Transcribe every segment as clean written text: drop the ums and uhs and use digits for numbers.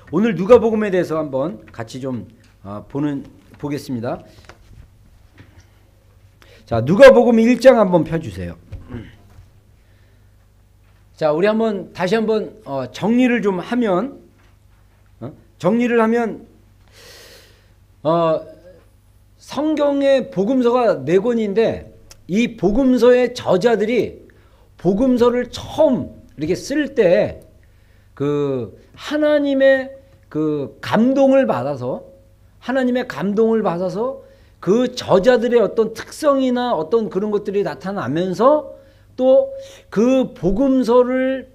오늘 누가복음에 대해서 한번 같이 좀 보겠습니다. 자, 누가복음 1장 한번 펴주세요. 자, 우리 다시 한번 정리를 좀 하면, 성경의 복음서가 4권인데 이 복음서의 저자들이 복음서를 처음 이렇게 쓸 때 그 하나님의 그 감동을 받아서 그 저자들의 어떤 특성이나 어떤 그런 것들이 나타나면서 또 그 복음서를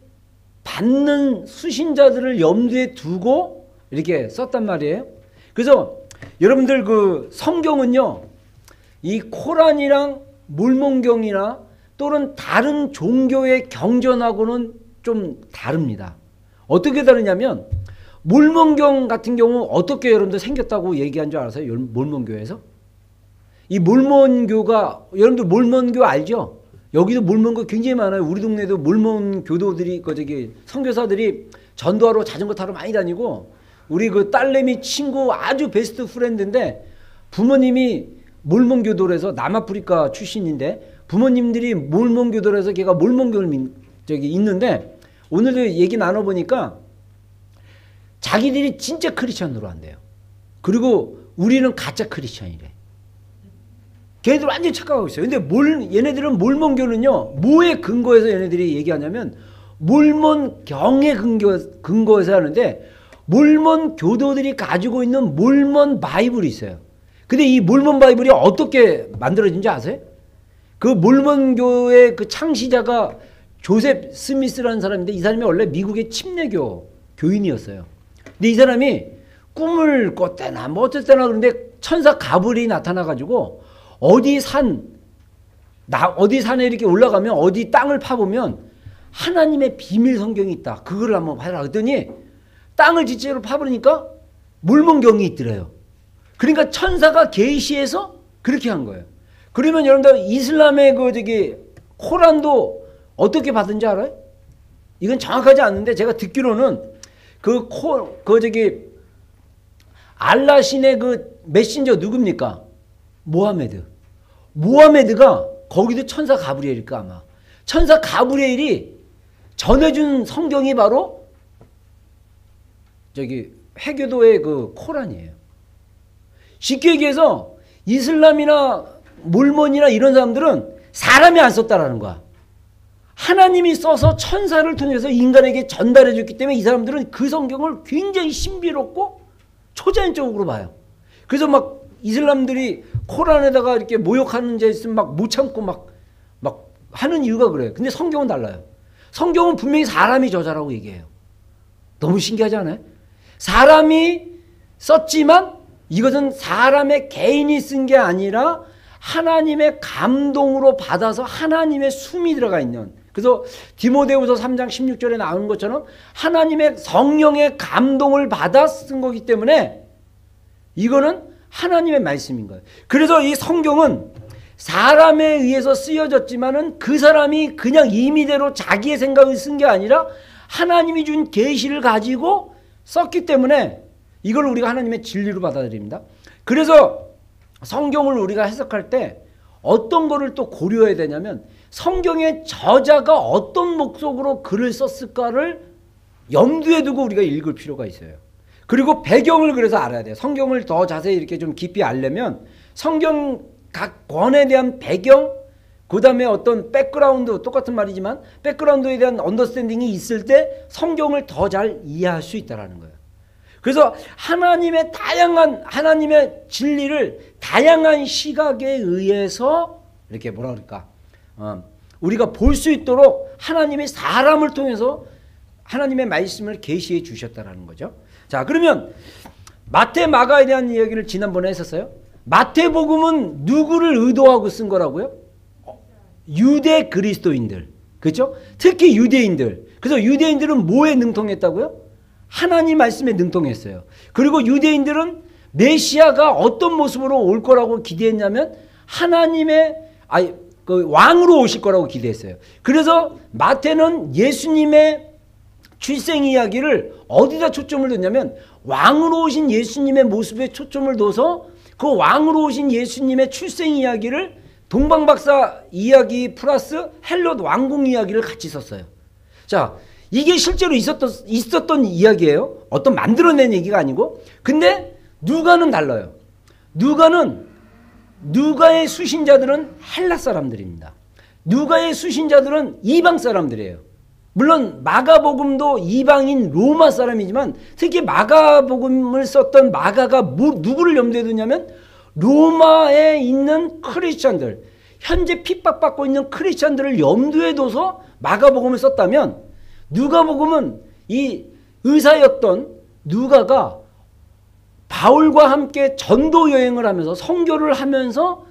받는 수신자들을 염두에 두고 이렇게 썼단 말이에요. 그래서 여러분들 그 성경은요, 이 코란이랑 몰몬경이나 또는 다른 종교의 경전하고는 좀 다릅니다. 어떻게 다르냐면 몰몬경 같은 경우 어떻게 여러분들 생겼다고 얘기한 줄 알아요? 몰몬교에서? 이 몰몬교가, 여러분들 몰몬교 알죠? 여기도 몰몬교 굉장히 많아요. 우리 동네도 몰몬 교도들이, 선교사들이 전도하러 자전거 타러 많이 다니고, 우리 그 딸내미 친구 아주 베스트 프렌드인데 부모님이 몰몬교도라서 남아프리카 출신인데 부모님들이 몰몬교도라서 걔가 몰몬교를 있는데 오늘도 얘기 나눠보니까 자기들이 진짜 크리스천으로 한대요. 그리고 우리는 가짜 크리스천이래. 걔네들 완전히 착각하고 있어요. 근데 얘네들은 몰몬교는요, 뭐에 근거해서 얘네들이 얘기하냐면 몰몬경에 근거해서 하는데, 몰몬 교도들이 가지고 있는 몰몬 바이블이 있어요. 근데 이 몰몬 바이블이 어떻게 만들어진지 아세요? 그 몰몬교의 그 창시자가 조셉 스미스라는 사람인데, 이 사람이 원래 미국의 침례교 교인이었어요. 근데 이 사람이 꿈을 꿨대나 뭐 어쨌거나 그런데 천사 가브리엘이 나타나가지고 어디 산에 이렇게 올라가면 어디 땅을 파보면 하나님의 비밀 성경이 있다. 그걸 한번 봐라. 그랬더니 땅을 지체로 파보니까 몰몬경이 있더래요. 그러니까 천사가 계시해서 그렇게 한 거예요. 그러면 여러분들 이슬람의 코란도 어떻게 받은지 알아요? 이건 정확하지 않는데 제가 듣기로는 알라신의 그 메신저 누굽니까? 모하메드가 거기도 천사 가브리엘일까 아마. 천사 가브리엘이 전해준 성경이 바로 회교도의 그 코란이에요. 쉽게 얘기해서 이슬람이나 몰몬이나 이런 사람들은 사람이 안 썼다라는 거야. 하나님이 써서 천사를 통해서 인간에게 전달해 줬기 때문에 이 사람들은 그 성경을 굉장히 신비롭고 초자연적으로 봐요. 그래서 막 이슬람들이 코란에다가 이렇게 모욕하는 자 있으면 막 못 참고 막 하는 이유가 그래요. 근데 성경은 달라요. 성경은 분명히 사람이 저자라고 얘기해요. 너무 신기하지 않아요? 사람이 썼지만 이것은 사람의 개인이 쓴 게 아니라 하나님의 감동으로 받아서 하나님의 숨이 들어가 있는, 그래서 디모데후서 3장 16절에 나오는 것처럼 하나님의 성령의 감동을 받아 쓴 거기 때문에 이거는 하나님의 말씀인 거예요. 그래서 이 성경은 사람에 의해서 쓰여졌지만은 그 사람이 그냥 임의대로 자기의 생각을 쓴 게 아니라 하나님이 준 계시를 가지고 썼기 때문에 이걸 우리가 하나님의 진리로 받아들입니다. 그래서 성경을 우리가 해석할 때 어떤 거를 또 고려해야 되냐면 성경의 저자가 어떤 목적으로 글을 썼을까를 염두에 두고 우리가 읽을 필요가 있어요. 그리고 배경을 그래서 알아야 돼요. 성경을 더 자세히 이렇게 좀 깊이 알려면 성경 각 권에 대한 배경, 그 다음에 어떤 백그라운드, 똑같은 말이지만 백그라운드에 대한 언더스탠딩이 있을 때 성경을 더 잘 이해할 수 있다는 거예요. 그래서 하나님의 진리를 다양한 시각에 의해서 이렇게 우리가 볼 수 있도록 하나님이 사람을 통해서 하나님의 말씀을 계시해 주셨다는 거죠. 자, 그러면 마태, 마가에 대한 이야기를 지난번에 했었어요. 마태복음은 누구를 의도하고 쓴 거라고요? 유대 그리스도인들. 그렇죠? 특히 유대인들. 그래서 유대인들은 뭐에 능통했다고요? 하나님 말씀에 능통했어요. 그리고 유대인들은 메시아가 어떤 모습으로 올 거라고 기대했냐면 하나님의 왕으로 오실 거라고 기대했어요. 그래서 마태는 예수님의 출생 이야기를 어디다 초점을 뒀냐면 왕으로 오신 예수님의 모습에 초점을 둬서 그 왕으로 오신 예수님의 출생 이야기를 동방박사 이야기 플러스 헬롯 왕궁 이야기를 같이 썼어요. 자, 이게 실제로 있었던 이야기예요. 어떤 만들어낸 얘기가 아니고. 근데 누가는 달라요. 누가의 수신자들은 헬라 사람들입니다. 누가의 수신자들은 이방 사람들이에요. 물론 마가복음도 이방인 로마 사람이지만 특히 마가복음을 썼던 마가가 누구를 염두에 두냐면 로마에 있는 크리스찬들, 현재 핍박받고 있는 크리스찬들을 염두에 둬서 마가복음을 썼다면 누가복음은 이 의사였던 누가가 바울과 함께 전도 여행을 하면서 선교를 하면서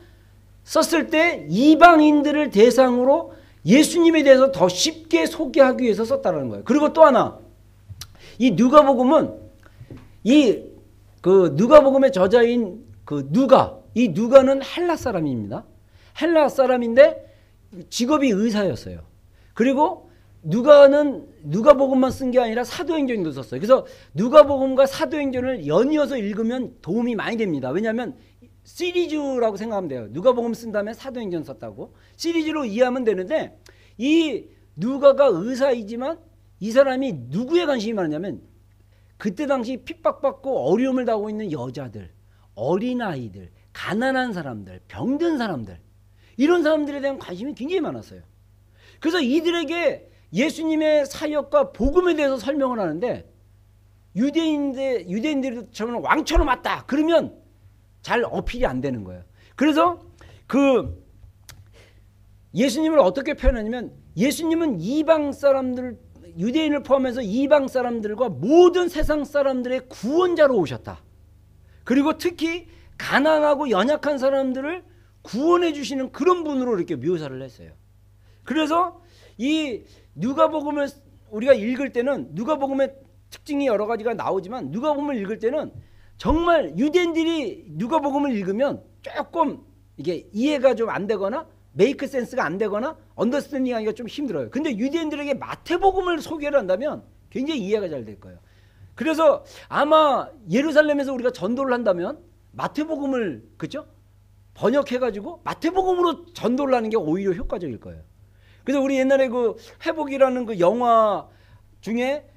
썼을 때 이방인들을 대상으로 예수님에 대해서 더 쉽게 소개하기 위해서 썼다는 거예요. 그리고 또 하나, 이 누가복음은 누가복음의 저자인 이 누가는 헬라 사람입니다. 헬라 사람인데 직업이 의사였어요. 그리고 누가복음만 쓴 게 아니라 사도행전도 썼어요. 그래서 누가복음과 사도행전을 연이어서 읽으면 도움이 많이 됩니다. 왜냐하면 시리즈라고 생각하면 돼요. 누가복음 쓴 다음에 사도행전 썼다고 시리즈로 이해하면 되는데, 이 누가가 의사이지만 이 사람이 누구에 관심이 많으냐면 그때 당시 핍박받고 어려움을 당하고 있는 여자들, 어린아이들, 가난한 사람들, 병든 사람들, 이런 사람들에 대한 관심이 굉장히 많았어요. 그래서 이들에게 예수님의 사역과 복음에 대해서 설명을 하는데 유대인들처럼 왕처럼 왔다 그러면 잘 어필이 안 되는 거예요. 그래서 예수님을 어떻게 표현하냐면 예수님은 이방 사람들, 유대인을 포함해서 이방 사람들과 모든 세상 사람들의 구원자로 오셨다. 그리고 특히 가난하고 연약한 사람들을 구원해 주시는 그런 분으로 이렇게 묘사를 했어요. 그래서 이 누가복음을 우리가 읽을 때는 누가복음의 특징이 여러 가지가 나오지만 누가복음을 읽을 때는 정말 유대인들이 누가복음을 읽으면 조금 이게 이해가 좀 안 되거나 메이크 센스가 안 되거나 언더스탠딩 하기가 좀 힘들어요. 근데 유대인들에게 마태복음을 소개를 한다면 굉장히 이해가 잘 될 거예요. 그래서 아마 예루살렘에서 우리가 전도를 한다면 마태복음을 그죠? 번역해가지고 마태복음으로 전도를 하는 게 오히려 효과적일 거예요. 그래서 우리 옛날에 회복이라는 그 영화 중에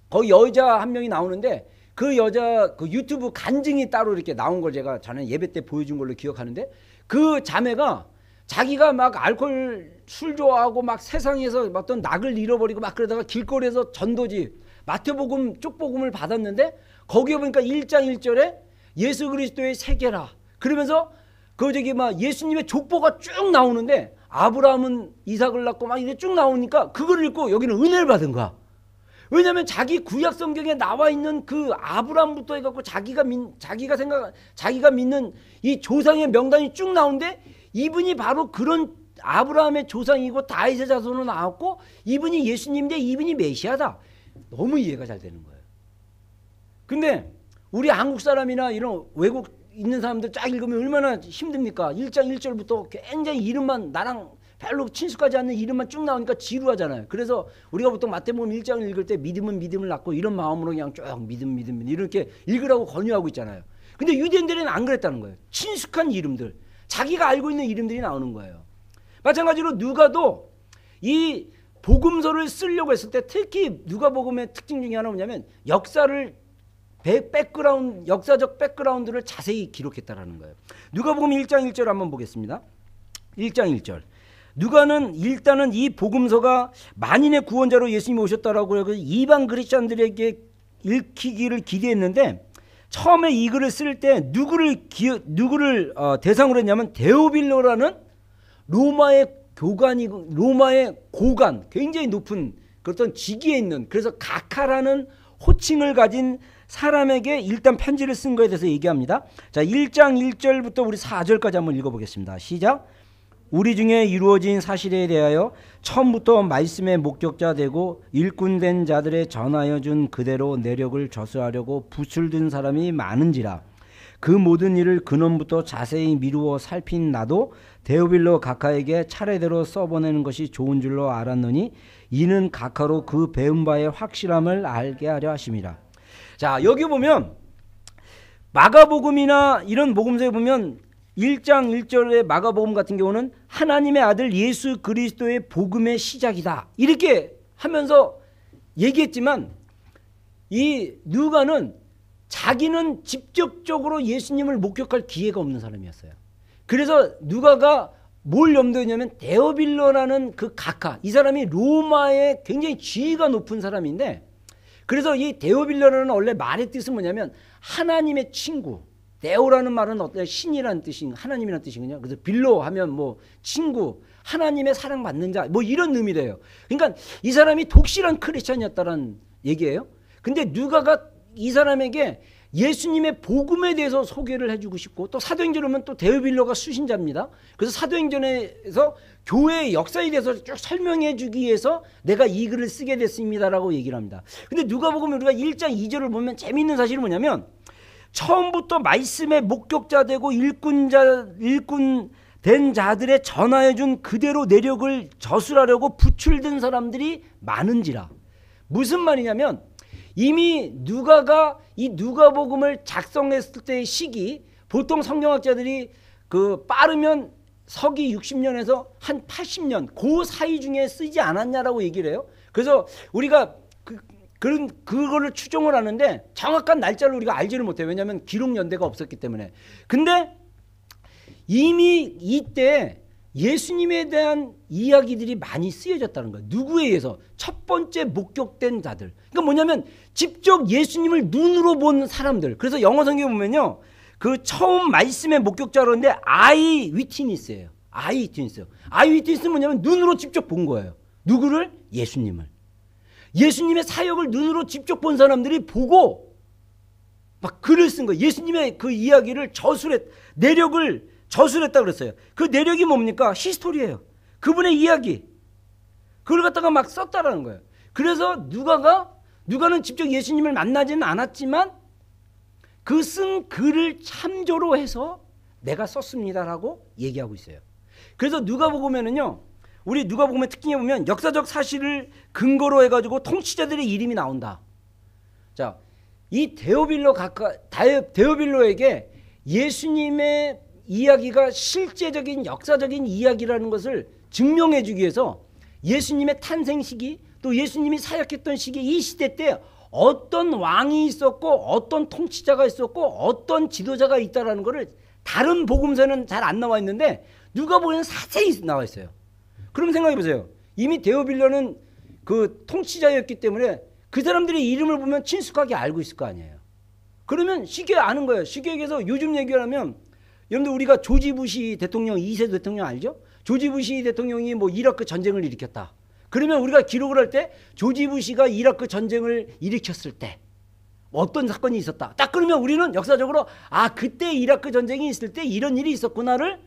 거기 여자 한 명이 나오는데 그 여자 유튜브 간증이 따로 이렇게 나온 걸 제가 저는 예배 때 보여준 걸로 기억하는데, 그 자매가 자기가 막 알코올 술 좋아하고 막 세상에서 어떤 낙을 잃어버리고 막 그러다가 길거리에서 전도지 마태복음 쪽복음을 받았는데 거기에 보니까 1장 1절에 예수 그리스도의 세계라 그러면서 막 예수님의 족보가 쭉 나오는데 아브라함은 이삭을 낳고 막 이게 쭉 나오니까 그걸 읽고 여기는 은혜를 받은 거야. 왜냐하면 자기 구약 성경에 나와 있는 그 아브라함부터 해갖고 자기가 믿는 이 조상의 명단이 쭉 나오는데 이분이 바로 그런 아브라함의 조상이고 다윗의 자손으로 나왔고 이분이 예수님인데 이분이 메시아다. 너무 이해가 잘 되는 거예요. 근데 우리 한국 사람이나 이런 외국 있는 사람들 쫙 읽으면 얼마나 힘듭니까? 1장 1절부터 굉장히 이름만 나랑 별로 친숙하지 않는 이름만 쭉 나오니까 지루하잖아요. 그래서 우리가 보통 마태복음 1장을 읽을 때 믿음은 믿음을 낳고 이런 마음으로 그냥 쭉 믿음 이렇게 읽으라고 권유하고 있잖아요. 근데 유대인들은 안 그랬다는 거예요. 친숙한 이름들, 자기가 알고 있는 이름들이 나오는 거예요. 마찬가지로 누가도 이 복음서를 쓰려고 했을 때 특히 누가복음의 특징 중에 하나 뭐냐면 역사적 백그라운드를 자세히 기록했다라는 거예요. 누가복음 1장 1절 한번 보겠습니다. 1장 1절. 누가는 일단은 이 복음서가 만인의 구원자로 예수님이 오셨다라고 해서 이방 크리스천들에게 읽히기를 기대했는데 처음에 이 글을 쓸 때 누구를 대상으로 했냐면 데오빌로라는 로마의 고관, 굉장히 높은 그런 직위에 있는, 그래서 가카라는 호칭을 가진 사람에게 일단 편지를 쓴 거에 대해서 얘기합니다. 자, 1장 1절부터 우리 4절까지 한번 읽어보겠습니다. 시작. 우리 중에 이루어진 사실에 대하여 처음부터 말씀의 목격자 되고 일꾼된 자들의 전하여 준 그대로 내력을 저수하려고 붓을 든 사람이 많은지라. 그 모든 일을 근원부터 자세히 미루어 살핀 나도 데오빌로 가카에게 차례대로 써보내는 것이 좋은 줄로 알았노니 이는 각하로 그 배운 바의 확실함을 알게 하려 하심이라. 자, 여기 보면 마가복음이나 이런 복음서에 보면 1장 1절의 마가복음 같은 경우는 하나님의 아들 예수 그리스도의 복음의 시작이다 이렇게 하면서 얘기했지만, 이 누가는 자기는 직접적으로 예수님을 목격할 기회가 없는 사람이었어요. 그래서 누가가 뭘 염두에 했냐면 데오빌로라는 그 각하, 이 사람이 로마의 굉장히 지위가 높은 사람인데, 그래서 이 데오빌로라는 원래 말의 뜻은 뭐냐면 하나님의 친구. 데오라는 말은 어떤 신이라는 뜻인, 하나님이라는 뜻이거든요. 그래서 빌로 하면 뭐 친구, 하나님의 사랑받는 자, 뭐 이런 의미래요. 그러니까 이 사람이 독실한 크리스찬이었다는 얘기예요. 근데 누가가 이 사람에게 예수님의 복음에 대해서 소개를 해주고 싶고, 또 사도행전에 보면 또 데오빌로가 수신자입니다. 그래서 사도행전에서 교회의 역사에 대해서 쭉 설명해 주기 위해서 내가 이 글을 쓰게 됐습니다라고 얘기를 합니다. 근데 누가복음 우리가 1장 2절을 보면 재미있는 사실은 뭐냐면, 처음부터 말씀의 목격자 되고 일꾼 된 자들의 전하여 준 그대로 내력을 저술하려고 부출된 사람들이 많은지라. 무슨 말이냐면, 이미 누가가 이 누가복음을 작성했을 때의 시기, 보통 성경학자들이 그 빠르면 서기 60년에서 한 80년 그 사이 중에 쓰지 않았냐라고 얘기를 해요. 그래서 우리가 그거를 추정을 하는데 정확한 날짜를 우리가 알지를 못해요. 왜냐하면 기록 연대가 없었기 때문에. 근데 이미 이때 예수님에 대한 이야기들이 많이 쓰여졌다는 거예요. 누구에 의해서? 첫 번째 목격된 자들. 그러니까 뭐냐면 직접 예수님을 눈으로 본 사람들. 그래서 영어 성경에 보면요, 그 처음 말씀의 목격자로 하는데 아이 위트니스예요. 아이 위트니스. 아이 위트니스는 뭐냐면 눈으로 직접 본 거예요. 누구를? 예수님을. 예수님의 사역을 눈으로 직접 본 사람들이 보고 막 글을 쓴 거예요. 예수님의 그 이야기를 내력을 저술했다 그랬어요. 그 내력이 뭡니까? 히스토리예요. 그분의 이야기. 그걸 갖다가 막 썼다라는 거예요. 그래서 누가는 직접 예수님을 만나지는 않았지만 그 쓴 글을 참조로 해서 내가 썼습니다라고 얘기하고 있어요. 그래서 누가복음에는요, 우리 누가복음의 특징에 보면 역사적 사실을 근거로 해가지고 통치자들의 이름이 나온다. 자, 이 데오빌로에게 예수님의 이야기가 실제적인 역사적인 이야기라는 것을 증명해 주기 위해서 예수님의 탄생 시기, 또 예수님이 사역했던 시기, 이 시대 때 어떤 왕이 있었고 어떤 통치자가 있었고 어떤 지도자가 있다라는 것을 다른 복음서는 잘 안 나와 있는데 누가복음에는 자세히 나와 있어요. 그럼 생각해 보세요. 이미 데오빌로는 그 통치자였기 때문에 그 사람들의 이름을 보면 친숙하게 알고 있을 거 아니에요. 그러면 쉽게 아는 거예요. 쉽게 얘기해서 요즘 얘기를 하면, 여러분들 우리가 조지 부시 대통령, 2세 대통령 알죠? 조지 부시 대통령이 뭐 이라크 전쟁을 일으켰다. 그러면 우리가 기록을 할 때 조지 부시가 이라크 전쟁을 일으켰을 때 어떤 사건이 있었다. 딱 그러면 우리는 역사적으로 그때 이라크 전쟁이 있을 때 이런 일이 있었구나를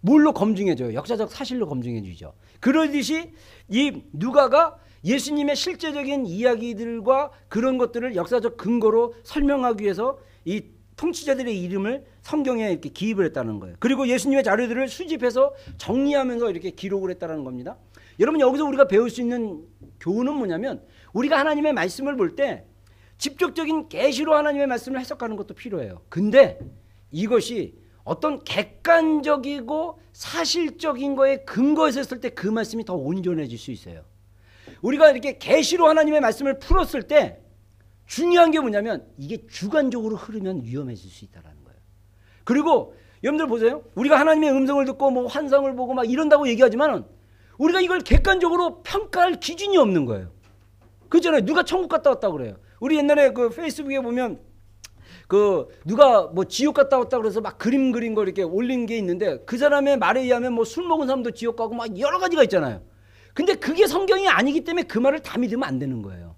뭘로 검증해줘요? 역사적 사실로 검증해주죠. 그러듯이 이 누가가 예수님의 실제적인 이야기들과 그런 것들을 역사적 근거로 설명하기 위해서 이 통치자들의 이름을 성경에 이렇게 기입을 했다는 거예요. 그리고 예수님의 자료들을 수집해서 정리하면서 이렇게 기록을 했다는 겁니다. 여러분, 여기서 우리가 배울 수 있는 교훈은 뭐냐면, 우리가 하나님의 말씀을 볼 때 직접적인 계시로 하나님의 말씀을 해석하는 것도 필요해요. 근데 이것이 어떤 객관적이고 사실적인 거에 근거해서 했을 때 그 말씀이 더 온전해질 수 있어요. 우리가 이렇게 계시로 하나님의 말씀을 풀었을 때 중요한 게 뭐냐면 이게 주관적으로 흐르면 위험해질 수 있다는 거예요. 그리고 여러분들 보세요. 우리가 하나님의 음성을 듣고 뭐 환상을 보고 막 이런다고 얘기하지만 우리가 이걸 객관적으로 평가할 기준이 없는 거예요. 그렇잖아요. 누가 천국 갔다 왔다고 그래요. 우리 옛날에 그 페이스북에 보면 그 누가 뭐 지옥 갔다 왔다 그래서 막 그림 그린 거 이렇게 올린 게 있는데, 그 사람의 말에 의하면 뭐 술 먹은 사람도 지옥 가고 막 여러 가지가 있잖아요. 근데 그게 성경이 아니기 때문에 그 말을 다 믿으면 안 되는 거예요.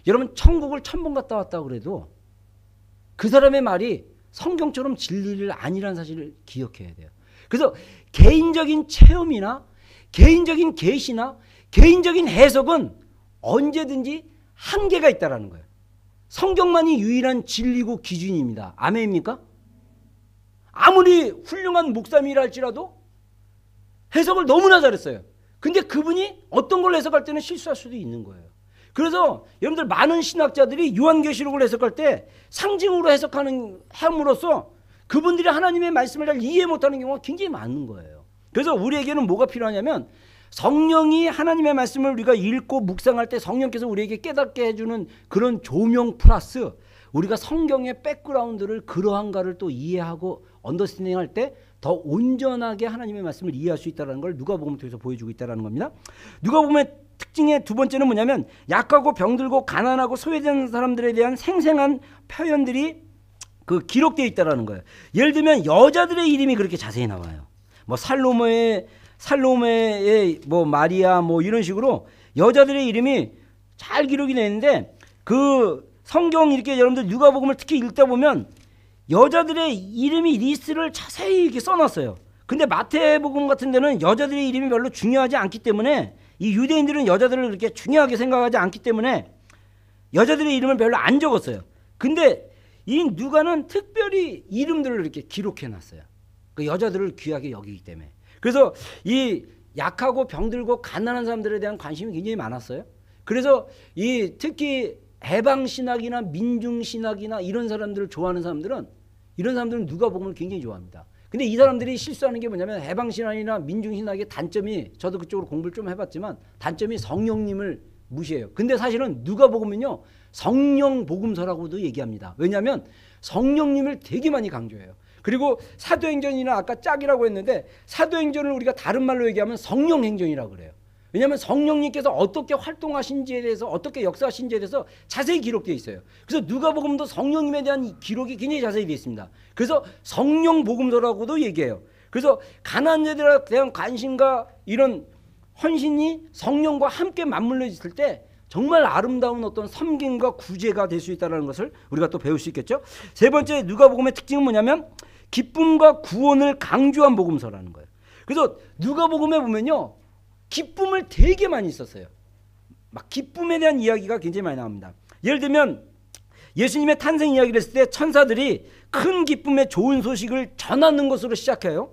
여러분, 천국을 1000번 갔다 왔다고 그래도 그 사람의 말이 성경처럼 진리를 아니라는 사실을 기억해야 돼요. 그래서 개인적인 체험이나 개인적인 계시나 개인적인 해석은 언제든지 한계가 있다는 거예요. 성경만이 유일한 진리고 기준입니다. 아멘입니까? 아무리 훌륭한 목사님이라 할지라도 해석을 너무나 잘했어요. 근데 그분이 어떤 걸 해석할 때는 실수할 수도 있는 거예요. 그래서 여러분들 많은 신학자들이 요한계시록을 해석할 때 상징으로 해석하는 함으로써 그분들이 하나님의 말씀을 잘 이해 못하는 경우가 굉장히 많은 거예요. 그래서 우리에게는 뭐가 필요하냐면 성령이 하나님의 말씀을 우리가 읽고 묵상할 때 성령께서 우리에게 깨닫게 해주는 그런 조명 플러스 우리가 성경의 백그라운드를 그러한가를 또 이해하고 언더스탠딩할 때 더 온전하게 하나님의 말씀을 이해할 수 있다는 걸 누가복음을 통해서 보여주고 있다는 겁니다. 누가복음의 특징의 두 번째는 뭐냐면 약하고 병들고 가난하고 소외된 사람들에 대한 생생한 표현들이 그 기록되어 있다는 거예요. 예를 들면 여자들의 이름이 그렇게 자세히 나와요. 뭐 살로메의 뭐 마리아 뭐 이런 식으로 여자들의 이름이 잘 기록이 되어 있는데 그 성경 이렇게 여러분들 누가복음을 특히 읽다 보면 여자들의 이름이 리스트를 자세히 이렇게 써놨어요. 근데 마태복음 같은 데는 여자들의 이름이 별로 중요하지 않기 때문에 이 유대인들은 여자들을 그렇게 중요하게 생각하지 않기 때문에 여자들의 이름을 별로 안 적었어요. 근데 이 누가는 특별히 이름들을 이렇게 기록해놨어요. 그 여자들을 귀하게 여기기 때문에. 그래서 이 약하고 병들고 가난한 사람들에 대한 관심이 굉장히 많았어요. 그래서 이 특히 해방신학이나 민중신학이나 이런 사람들을 좋아하는 사람들은 이런 사람들은 누가복음을 굉장히 좋아합니다. 근데 이 사람들이 실수하는 게 뭐냐면 해방신학이나 민중신학의 단점이 저도 그쪽으로 공부를 좀 해봤지만 단점이 성령님을 무시해요. 근데 사실은 누가복음은요 성령 복음서라고도 얘기합니다. 왜냐하면 성령님을 되게 많이 강조해요. 그리고 사도행전이나 아까 짝이라고 했는데 사도행전을 우리가 다른 말로 얘기하면 성령행전이라고 그래요. 왜냐하면 성령님께서 어떻게 활동하신지에 대해서 어떻게 역사하신지에 대해서 자세히 기록되어 있어요. 그래서 누가복음도 성령님에 대한 기록이 굉장히 자세히 되어 있습니다. 그래서 성령복음서라고도 얘기해요. 그래서 가난한 자들에 대한 관심과 이런 헌신이 성령과 함께 맞물려 있을 때 정말 아름다운 어떤 섬김과 구제가 될 수 있다는 것을 우리가 또 배울 수 있겠죠. 세 번째 누가복음의 특징은 뭐냐면 기쁨과 구원을 강조한 복음서라는 거예요. 그래서 누가복음에 보면요 기쁨을 되게 많이 썼어요. 막 기쁨에 대한 이야기가 굉장히 많이 나옵니다. 예를 들면 예수님의 탄생 이야기를 했을 때 천사들이 큰 기쁨의 좋은 소식을 전하는 것으로 시작해요.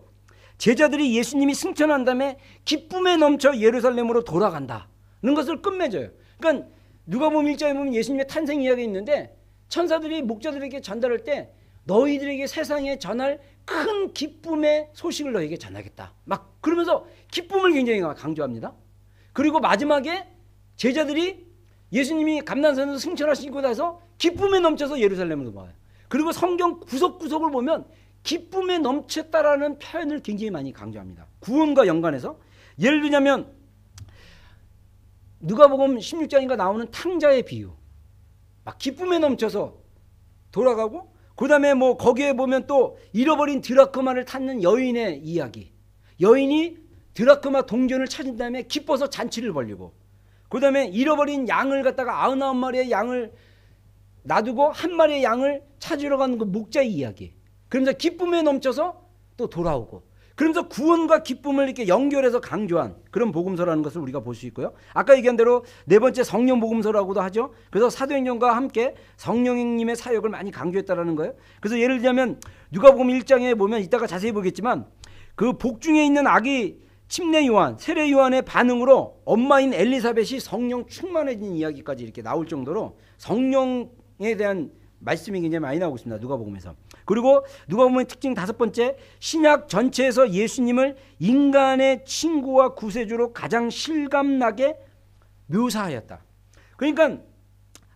제자들이 예수님이 승천한 다음에 기쁨에 넘쳐 예루살렘으로 돌아간다는 것을 끝맺어요. 그러니까 누가복음 1장에 보면 예수님의 탄생 이야기가 있는데 천사들이 목자들에게 전달할 때 너희들에게 세상에 전할 큰 기쁨의 소식을 너희에게 전하겠다. 막 그러면서 기쁨을 굉장히 강조합니다. 그리고 마지막에 제자들이 예수님이 감난산에서 승천하시고 나서 기쁨에 넘쳐서 예루살렘으로 와요. 그리고 성경 구석구석을 보면 기쁨에 넘쳤다라는 표현을 굉장히 많이 강조합니다. 구원과 연관해서 예를 들자면 누가복음 16장인가 나오는 탕자의 비유, 막 기쁨에 넘쳐서 돌아가고 그 다음에 뭐 거기에 보면 또 잃어버린 드라크마를 찾는 여인의 이야기, 여인이 드라크마 동전을 찾은 다음에 기뻐서 잔치를 벌리고 그 다음에 잃어버린 양을 갖다가 99마리의 양을 놔두고 한 마리의 양을 찾으러 가는 그 목자의 이야기, 그러면서 기쁨에 넘쳐서 또 돌아오고 그러면서 구원과 기쁨을 이렇게 연결해서 강조한 그런 복음서라는 것을 우리가 볼 수 있고요. 아까 얘기한 대로 네 번째 성령 복음서라고도 하죠. 그래서 사도행전과 함께 성령님의 사역을 많이 강조했다라는 거예요. 그래서 예를 들자면 누가복음 1장에 보면 이따가 자세히 보겠지만 그 복중에 있는 아기 침례 요한, 세례 요한의 반응으로 엄마인 엘리사벳이 성령 충만해진 이야기까지 이렇게 나올 정도로 성령에 대한 말씀이 굉장히 많이 나오고 있습니다. 누가복음에서. 그리고 누가복음의 특징 다섯 번째, 신약 전체에서 예수님을 인간의 친구와 구세주로 가장 실감나게 묘사하였다. 그러니까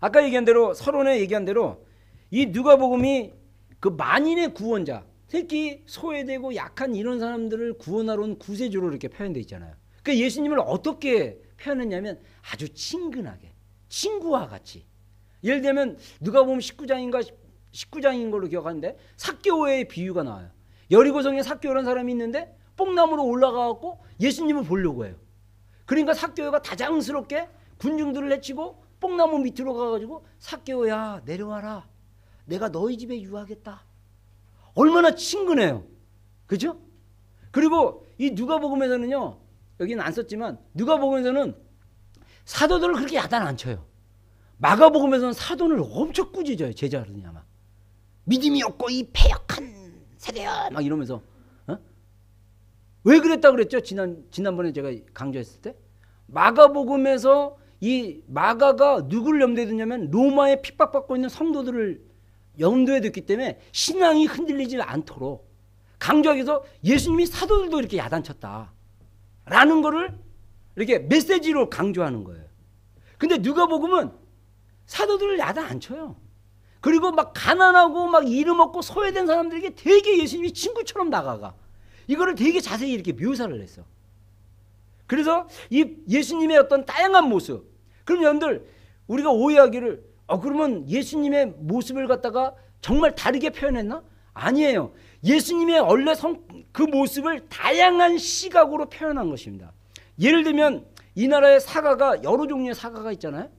아까 얘기한 대로 서론에 얘기한 대로 이 누가복음이 그 만인의 구원자, 특히 소외되고 약한 이런 사람들을 구원하러 온 구세주로 이렇게 표현되어 있잖아요. 그러니까 예수님을 어떻게 표현했냐면 아주 친근하게, 친구와 같이. 예를 들면 누가복음 19장인 걸로 기억하는데 삭개오의 비유가 나와요. 여리고성에 삭개오라는 사람이 있는데 뽕나무로 올라가고 예수님을 보려고 해요. 그러니까 삭개오가 다장스럽게 군중들을 해치고 뽕나무 밑으로 가가지고 삭개오야 내려와라, 내가 너희 집에 유하겠다. 얼마나 친근해요. 그죠? 그리고 이 누가복음에서는요, 여기는 안 썼지만 누가복음에서는 사도들을 그렇게 야단 안 쳐요. 마가복음에서는 사도를 엄청 꾸짖어요. 제자들이 아마 믿음이 없고 이 패역한 세대야 막 이러면서. 어? 왜 그랬다 그랬죠? 지난번에 제가 강조했을 때 마가복음에서 이 마가가 누구를 염두에 두냐면 로마에 핍박받고 있는 성도들을 염두에 뒀기 때문에 신앙이 흔들리지 않도록 강조하기 위해서 예수님이 사도들도 이렇게 야단쳤다 라는 거를 이렇게 메시지로 강조하는 거예요. 근데 누가복음은 사도들을 야단 안 쳐요. 그리고 막 가난하고 막 이름 없고 소외된 사람들에게 되게 예수님이 친구처럼 다가가. 이거를 되게 자세히 이렇게 묘사를 했어. 그래서 이 예수님의 어떤 다양한 모습. 그럼 여러분들 우리가 오해하기를 그러면 예수님의 모습을 갖다가 정말 다르게 표현했나? 아니에요. 예수님의 원래 그 모습을 다양한 시각으로 표현한 것입니다. 예를 들면 이 나라의 사과가 여러 종류의 사과가 있잖아요.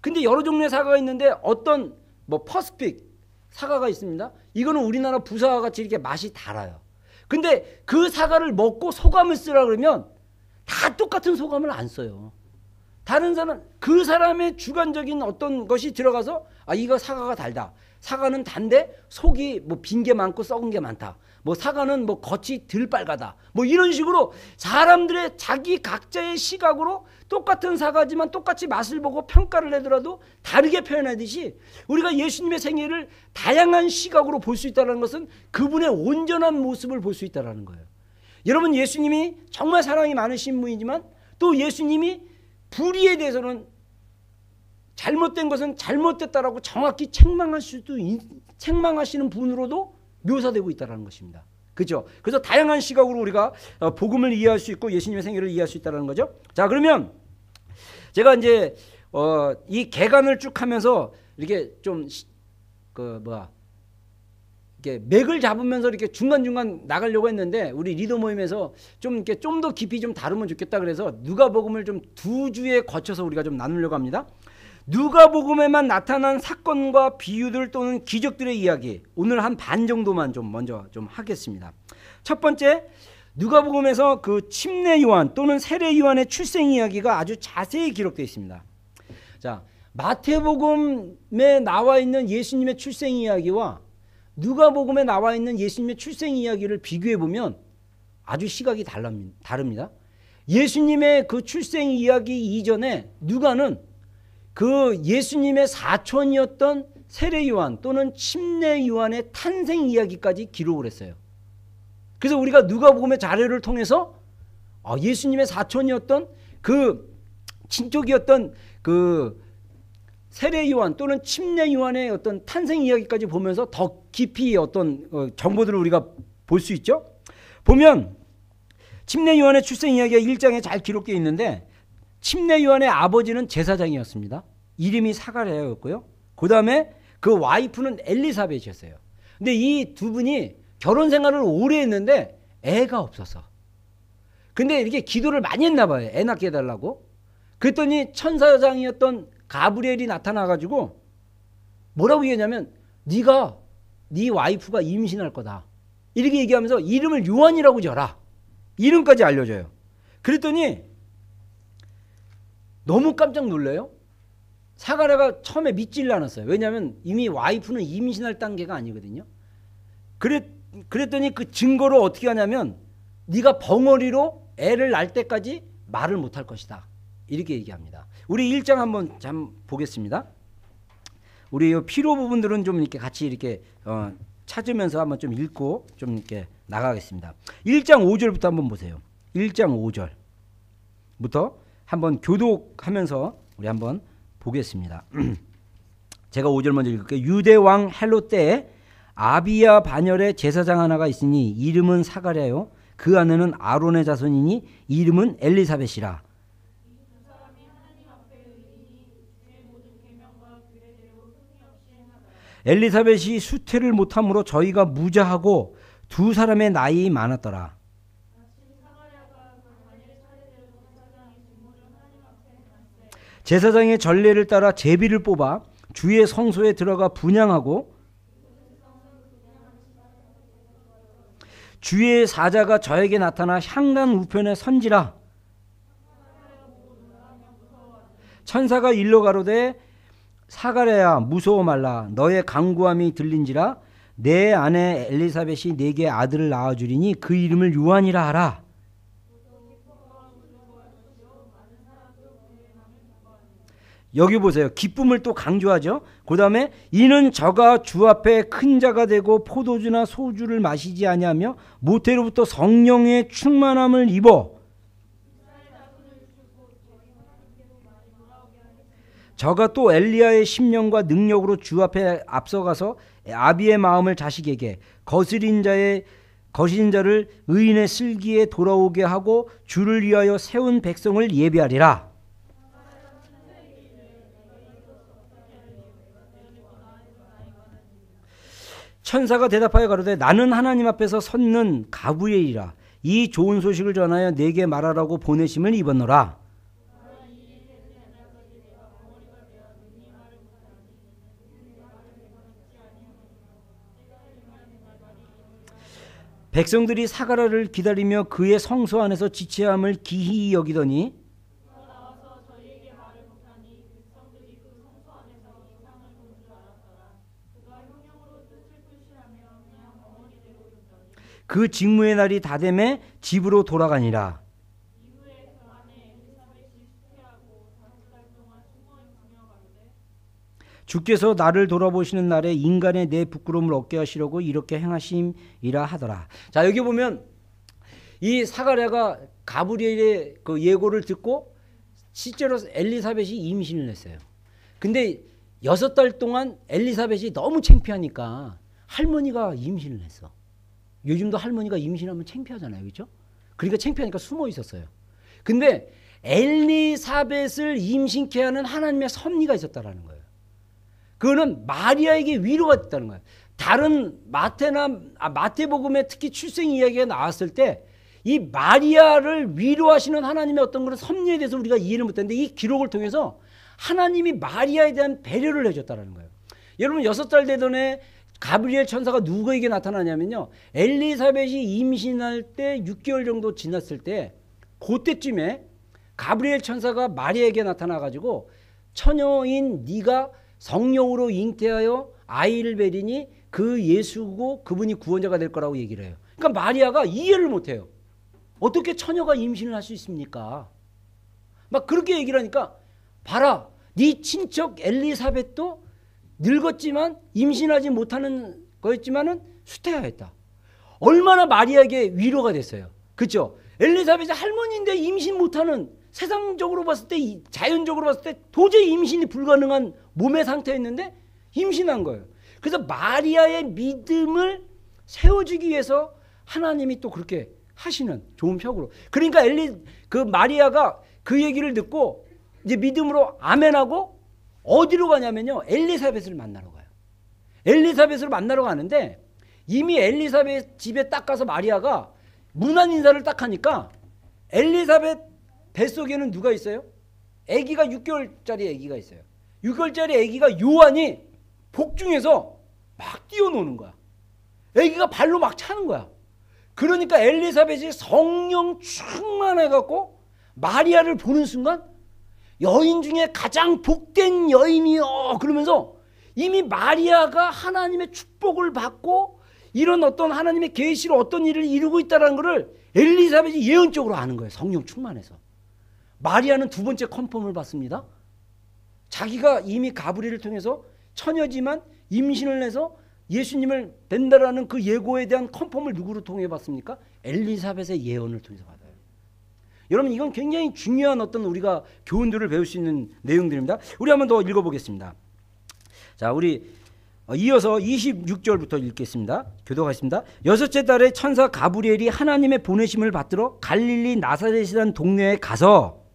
근데 여러 종류의 사과가 있는데 어떤 퍼스픽 사과가 있습니다. 이거는 우리나라 부사와 같이 이렇게 맛이 달아요. 근데 그 사과를 먹고 소감을 쓰라 그러면 다 똑같은 소감을 안 써요. 다른 사람, 그 사람의 주관적인 어떤 것이 들어가서 이거 사과가 달다. 사과는 단데 속이 빈 게 많고 썩은 게 많다. 사과는 겉이 덜 빨가다. 이런 식으로 사람들의 자기 각자의 시각으로 똑같은 사과지만 똑같이 맛을 보고 평가를 내더라도 다르게 표현하듯이 우리가 예수님의 생애를 다양한 시각으로 볼 수 있다는 것은 그분의 온전한 모습을 볼 수 있다는 거예요. 여러분, 예수님이 정말 사랑이 많으신 분이지만 또 예수님이 불의에 대해서는 잘못된 것은 잘못됐다라고 정확히 책망하시는 분으로도 묘사되고 있다는 것입니다. 그렇죠? 그래서 다양한 시각으로 우리가 복음을 이해할 수 있고 예수님의 생애를 이해할 수 있다는 거죠. 자, 그러면 제가 이제 이 개간을 쭉 하면서 이렇게 좀 이렇게 맥을 잡으면서 이렇게 중간중간 나가려고 했는데 우리 리더 모임에서 좀 이렇게 좀 더 깊이 좀 다루면 좋겠다 그래서 누가복음을 좀 두 주에 거쳐서 우리가 좀 나누려고 합니다. 누가복음에만 나타난 사건과 비유들 또는 기적들의 이야기, 오늘 한 반 정도만 좀 먼저 좀 하겠습니다. 첫 번째, 누가복음에서 그 침례 요한 또는 세례 요한의 출생 이야기가 아주 자세히 기록되어 있습니다. 자, 마태복음에 나와 있는 예수님의 출생 이야기와 누가복음에 나와 있는 예수님의 출생 이야기를 비교해 보면 아주 시각이 다릅니다. 예수님의 그 출생 이야기 이전에 누가는 그 예수님의 사촌이었던 세례 요한 또는 침례 요한의 탄생 이야기까지 기록을 했어요. 그래서 우리가 누가복음의 자료를 통해서 예수님의 사촌이었던 그 친족이었던 그 세례 요한 또는 침례 요한의 어떤 탄생 이야기까지 보면서 더 깊이 어떤 정보들을 우리가 볼 수 있죠. 보면 침례 요한의 출생 이야기가 1장에 잘 기록되어 있는데 침례 요한의 아버지는 제사장이었습니다. 이름이 사가랴였고요. 그 다음에 그 와이프는 엘리사벳이었어요. 근데 이 두 분이 결혼 생활을 오래 했는데 애가 없었어. 근데 이렇게 기도를 많이 했나 봐요. 애 낳게 해달라고. 그랬더니 천사장이었던 가브리엘이 나타나가지고 뭐라고 얘기했냐면 네 와이프가 임신할 거다. 이렇게 얘기하면서 이름을 요한이라고 지어라. 이름까지 알려줘요. 그랬더니 너무 깜짝 놀래요. 사가랴가 처음에 믿질 않았어요. 왜냐하면 이미 와이프는 임신할 단계가 아니거든요. 그랬더니 그 증거로 어떻게 하냐면 네가 벙어리로 애를 낳을 때까지 말을 못할 것이다. 이렇게 얘기합니다. 우리 1장 한번 보겠습니다. 우리 이 필요 부분들은 좀 이렇게 같이 이렇게 찾으면서 한번 좀 읽고 좀 이렇게 나가겠습니다. 1장 5절부터 한번 보세요. 1장 5절부터 한번 교독하면서 우리 한번 보겠습니다. 제가 5절 먼저 읽을게요. 유대 왕 헬롯 때에 아비야 반열에 제사장 하나가 있으니 이름은 사가랴요. 그 아내는 아론의 자손이니 이름은 엘리사벳이라. 엘리사벳이 수태를 못함으로 저희가 무자하고 두 사람의 나이 많았더라. 제사장의 전례를 따라 제비를 뽑아 주의 성소에 들어가 분향하고 주의 사자가 저에게 나타나 향단 우편에 선지라. 천사가 일러 가로되 사가랴야 무서워 말라. 너의 간구함이 들린지라. 내 아내 엘리사벳이 네게 아들을 낳아주리니 그 이름을 요한이라 하라. 여기 보세요. 기쁨을 또 강조하죠. 그 다음에 이는 저가 주 앞에 큰 자가 되고 포도주나 소주를 마시지 아니하며 모태로부터 성령의 충만함을 입어 저가 또 엘리야의 심령과 능력으로 주 앞에 앞서가서 아비의 마음을 자식에게 거스린 자를 의인의 슬기에 돌아오게 하고 주를 위하여 세운 백성을 예비하리라. 천사가 대답하여 가로되 나는 하나님 앞에서 섰는 가브리엘이라. 이 좋은 소식을 전하여 내게 말하라고 보내심을 입었노라. 백성들이 사가랴를 기다리며 그의 성소 안에서 지체함을 기히 여기더니 그 직무의 날이 다 되매 집으로 돌아가니라. 주께서 나를 돌아보시는 날에 인간의 내 부끄러움을 얻게 하시려고 이렇게 행하심이라 하더라. 자, 여기 보면 이 사가랴가 가브리엘의 그 예고를 듣고 실제로 엘리사벳이 임신을 했어요. 근데 6달 동안 엘리사벳이 너무 창피하니까 할머니가 임신을 했어. 요즘도 할머니가 임신하면 창피하잖아요. 그렇죠? 그러니까 창피하니까 숨어 있었어요. 근데 엘리사벳을 임신케 하는 하나님의 섭리가 있었다라는 거예요. 그거는 마리아에게 위로가 됐다는 거예요. 다른 마태복음에 특히 출생 이야기가 나왔을 때 이 마리아를 위로하시는 하나님의 어떤 그런 섭리에 대해서 우리가 이해를 못했는데 이 기록을 통해서 하나님이 마리아에 대한 배려를 해줬다는 거예요. 여러분 6달 되던 해 가브리엘 천사가 누구에게 나타나냐면요. 엘리사벳이 임신할 때 6개월 정도 지났을 때 그때쯤에 가브리엘 천사가 마리아에게 나타나가지고 처녀인 네가 성령으로 잉태하여 아이를 베리니 그 예수고 그분이 구원자가 될 거라고 얘기를 해요. 그러니까 마리아가 이해를 못해요. 어떻게 처녀가 임신을 할 수 있습니까? 막 그렇게 얘기를 하니까 봐라, 네 친척 엘리사벳도 늙었지만 임신하지 못하는 거였지만은 수태하였다. 얼마나 마리아에게 위로가 됐어요. 그렇죠? 엘리사벳이 할머니인데 임신 못하는, 세상적으로 봤을 때 자연적으로 봤을 때 도저히 임신이 불가능한 몸의 상태였는데 임신한 거예요. 그래서 마리아의 믿음을 세워주기 위해서 하나님이 또 그렇게 하시는 좋은 벽으로. 그러니까 마리아가 그 얘기를 듣고 이제 믿음으로 아멘하고 어디로 가냐면요. 엘리사벳을 만나러 가요. 엘리사벳을 만나러 가는데 이미 엘리사벳 집에 딱 가서 마리아가 문안 인사를 딱 하니까 엘리사벳 뱃속에는 누가 있어요? 아기가 6개월짜리 아기가 있어요. 6개월짜리 아기가 요한이 복중에서 막 뛰어노는 거야. 아기가 발로 막 차는 거야. 그러니까 엘리사벳이 성령 충만해갖고 마리아를 보는 순간 여인 중에 가장 복된 여인이요 그러면서 이미 마리아가 하나님의 축복을 받고 이런 어떤 하나님의 계시로 어떤 일을 이루고 있다는 것을 엘리사벳이 예언적으로 아는 거예요. 성령 충만해서. 마리아는 두 번째 컨펌을 받습니다. 자기가 이미 가브리엘을 통해서 처녀지만 임신을 해서 예수님을 뵌다라는 그 예고에 대한 컨펌을 누구로 통해 받습니까? 엘리사벳의 예언을 통해서 받아요. 여러분 이건 굉장히 중요한 어떤 우리가 교훈들을 배울 수 있는 내용들입니다. 우리 한번 더 읽어보겠습니다. 자, 우리 이어서 26절부터 읽겠습니다. 교독하겠습니다. 6째 달에 천사 가브리엘이 하나님의 보내심을 받들어 갈릴리 나사렛이라는 동네에 가서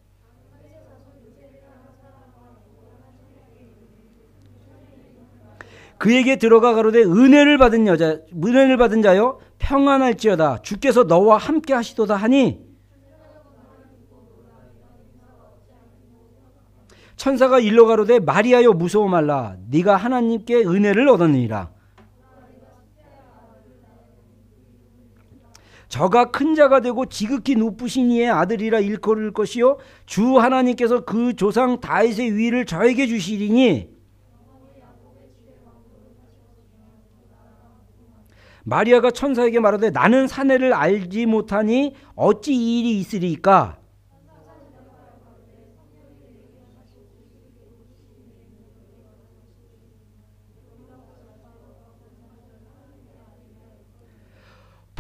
그에게 들어가 가로되 은혜를 받은 자여 평안할지어다 주께서 너와 함께 하시도다 하니 천사가 일러 가로되 마리아여 무서워 말라 네가 하나님께 은혜를 얻었느니라. 저가 큰 자가 되고 지극히 높으신 이의 아들이라 일컬을 것이요 주 하나님께서 그 조상 다윗의 위를 저에게 주시리니 마리아가 천사에게 말하되 나는 사내를 알지 못하니 어찌 이 일이 있으리까?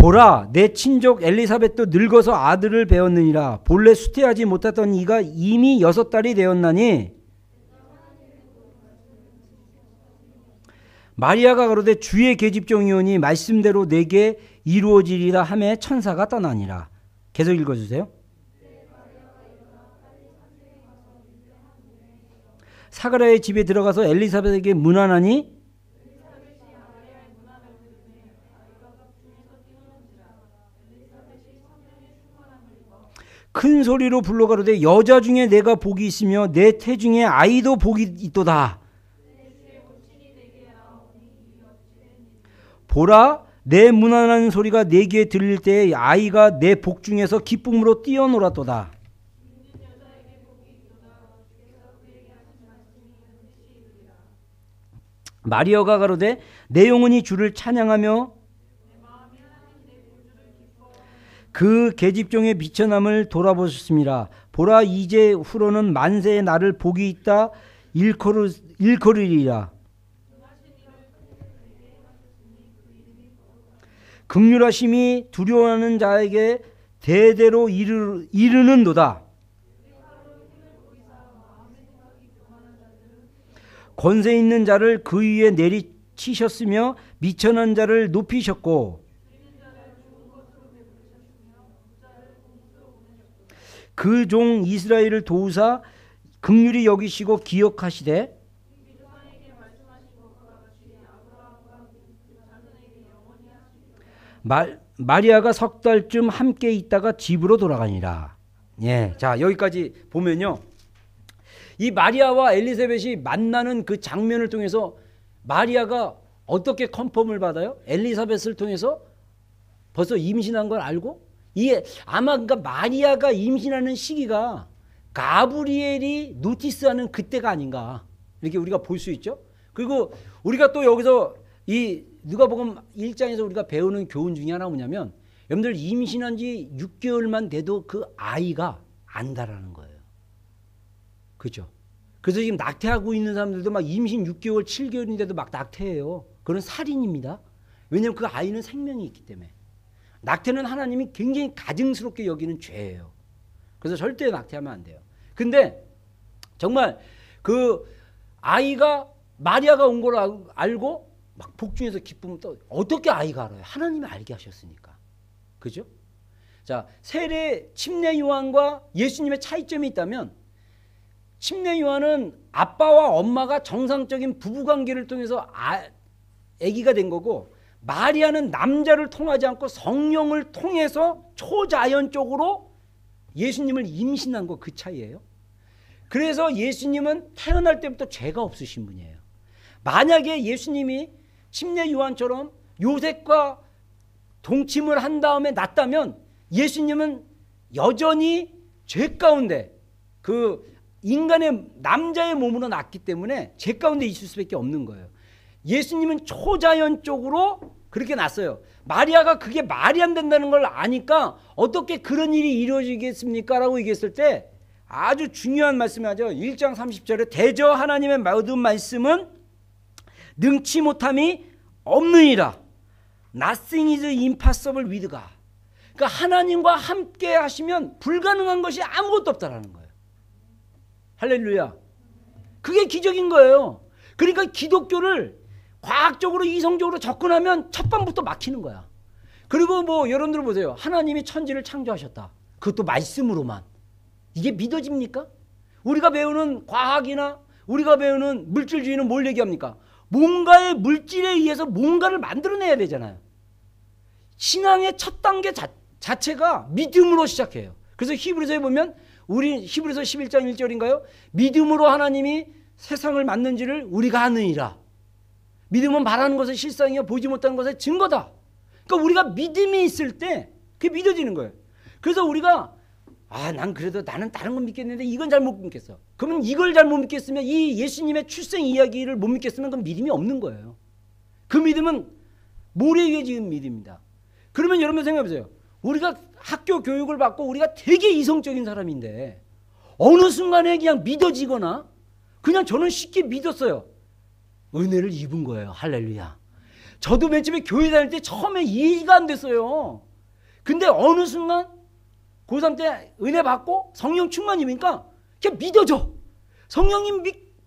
보라, 내 친족 엘리사벳도 늙어서 아들을 배웠느니라. 본래 수태하지 못했던 이가 이미 6달이 되었나니 마리아가 가로되 주의 계집종이오니 말씀대로 내게 이루어지리라 하매 천사가 떠나니라. 계속 읽어주세요. 사가랴의 집에 들어가서 엘리사벳에게 문안하니 큰 소리로 불러 가로되 여자 중에 내가 복이 있으며 내 태 중에 아이도 복이 있도다. 보라, 내 문안하는 소리가 내 귀에 들릴 때에 아이가 내 복 중에서 기쁨으로 뛰어놀았도다. 마리아가 가로되 내 영혼이 주를 찬양하며 그 계집종의 미천함을 돌아보셨습니다. 보라, 이제 후로는 만세의 나를 복이 있다 일컬으리라. 긍휼하심이 두려워하는 자에게 대대로 이르는도다. 권세 있는 자를 그 위에 내리치셨으며 미천한 자를 높이셨고 그 종 이스라엘을 도우사 긍휼히 여기시고 기억하시되 마리아가 6달쯤 함께 있다가 집으로 돌아가니라. 예, 자 여기까지 보면요, 이 마리아와 엘리사벳이 만나는 그 장면을 통해서 마리아가 어떻게 컨펌을 받아요? 엘리사벳을 통해서 벌써 임신한 걸 알고, 이게 아마 그러니까 마리아가 임신하는 시기가 가브리엘이 노티스하는 그때가 아닌가, 이렇게 우리가 볼 수 있죠. 그리고 우리가 또 여기서 이 누가복음 1장에서 우리가 배우는 교훈 중에 하나 뭐냐면, 여러분들 임신한 지 6개월만 돼도 그 아이가 안다라는 거예요. 그렇죠? 그래서 지금 낙태하고 있는 사람들도 막 임신 6개월, 7개월인데도 막 낙태해요. 그건 살인입니다. 왜냐하면 그 아이는 생명이 있기 때문에. 낙태는 하나님이 굉장히 가증스럽게 여기는 죄예요. 그래서 절대 낙태하면 안 돼요. 근데 정말 그 아이가 마리아가 온 걸 알고 막 복중에서 기쁨을 떠. 어떻게 아이가 알아요? 하나님이 알게 하셨으니까. 그죠? 자, 세례 침례 요한과 예수님의 차이점이 있다면, 침례 요한은 아빠와 엄마가 정상적인 부부관계를 통해서 아기가 된 거고, 마리아는 남자를 통하지 않고 성령을 통해서 초자연적으로 예수님을 임신한 거, 그 차이예요. 그래서 예수님은 태어날 때부터 죄가 없으신 분이에요. 만약에 예수님이 침례 요한처럼 요셉과 동침을 한 다음에 낳았다면 예수님은 여전히 죄 가운데, 그 인간의 남자의 몸으로 낳기 때문에 죄 가운데 있을 수밖에 없는 거예요. 예수님은 초자연적으로 그렇게 낳았어요. 마리아가 그게 말이 안 된다는 걸 아니까 어떻게 그런 일이 이루어지겠습니까? 라고 얘기했을 때 아주 중요한 말씀을 하죠. 1장 30절에 대저 하나님의 모든 말씀은 능치 못함이 없느니라. Nothing is impossible with God. 그러니까 하나님과 함께 하시면 불가능한 것이 아무것도 없다라는 거예요. 할렐루야. 그게 기적인 거예요. 그러니까 기독교를 과학적으로 이성적으로 접근하면 첫 번부터 막히는 거야. 그리고 뭐 여러분들 보세요. 하나님이 천지를 창조하셨다. 그것도 말씀으로만. 이게 믿어집니까? 우리가 배우는 과학이나 우리가 배우는 물질주의는 뭘 얘기합니까? 뭔가의 물질에 의해서 뭔가를 만들어내야 되잖아요. 신앙의 첫 단계 자체가 믿음으로 시작해요. 그래서 히브리서에 보면, 우리 히브리서 11장 1절인가요? 믿음으로 하나님이 세상을 만든지를 우리가 아느니라. 믿음은 바라는 것의 실상이요 보지 못하는 것의 증거다. 그러니까 우리가 믿음이 있을 때 그게 믿어지는 거예요. 그래서 우리가 난 그래도 나는 다른 건 믿겠는데 이건 잘 못 믿겠어. 그러면 이걸 잘 못 믿겠으면, 이 예수님의 출생 이야기를 못 믿겠으면 그건 믿음이 없는 거예요. 그 믿음은 모래 위에 지은 믿음입니다. 그러면 여러분 생각해보세요. 우리가 학교 교육을 받고 우리가 되게 이성적인 사람인데 어느 순간에 그냥 믿어지거나, 그냥 저는 쉽게 믿었어요. 은혜를 입은 거예요. 할렐루야. 저도 맨 처음에 교회 다닐 때 처음에 이해가 안 됐어요. 근데 어느 순간 고3 때 은혜 받고 성령 충만이니까 그냥 믿어져. 성령님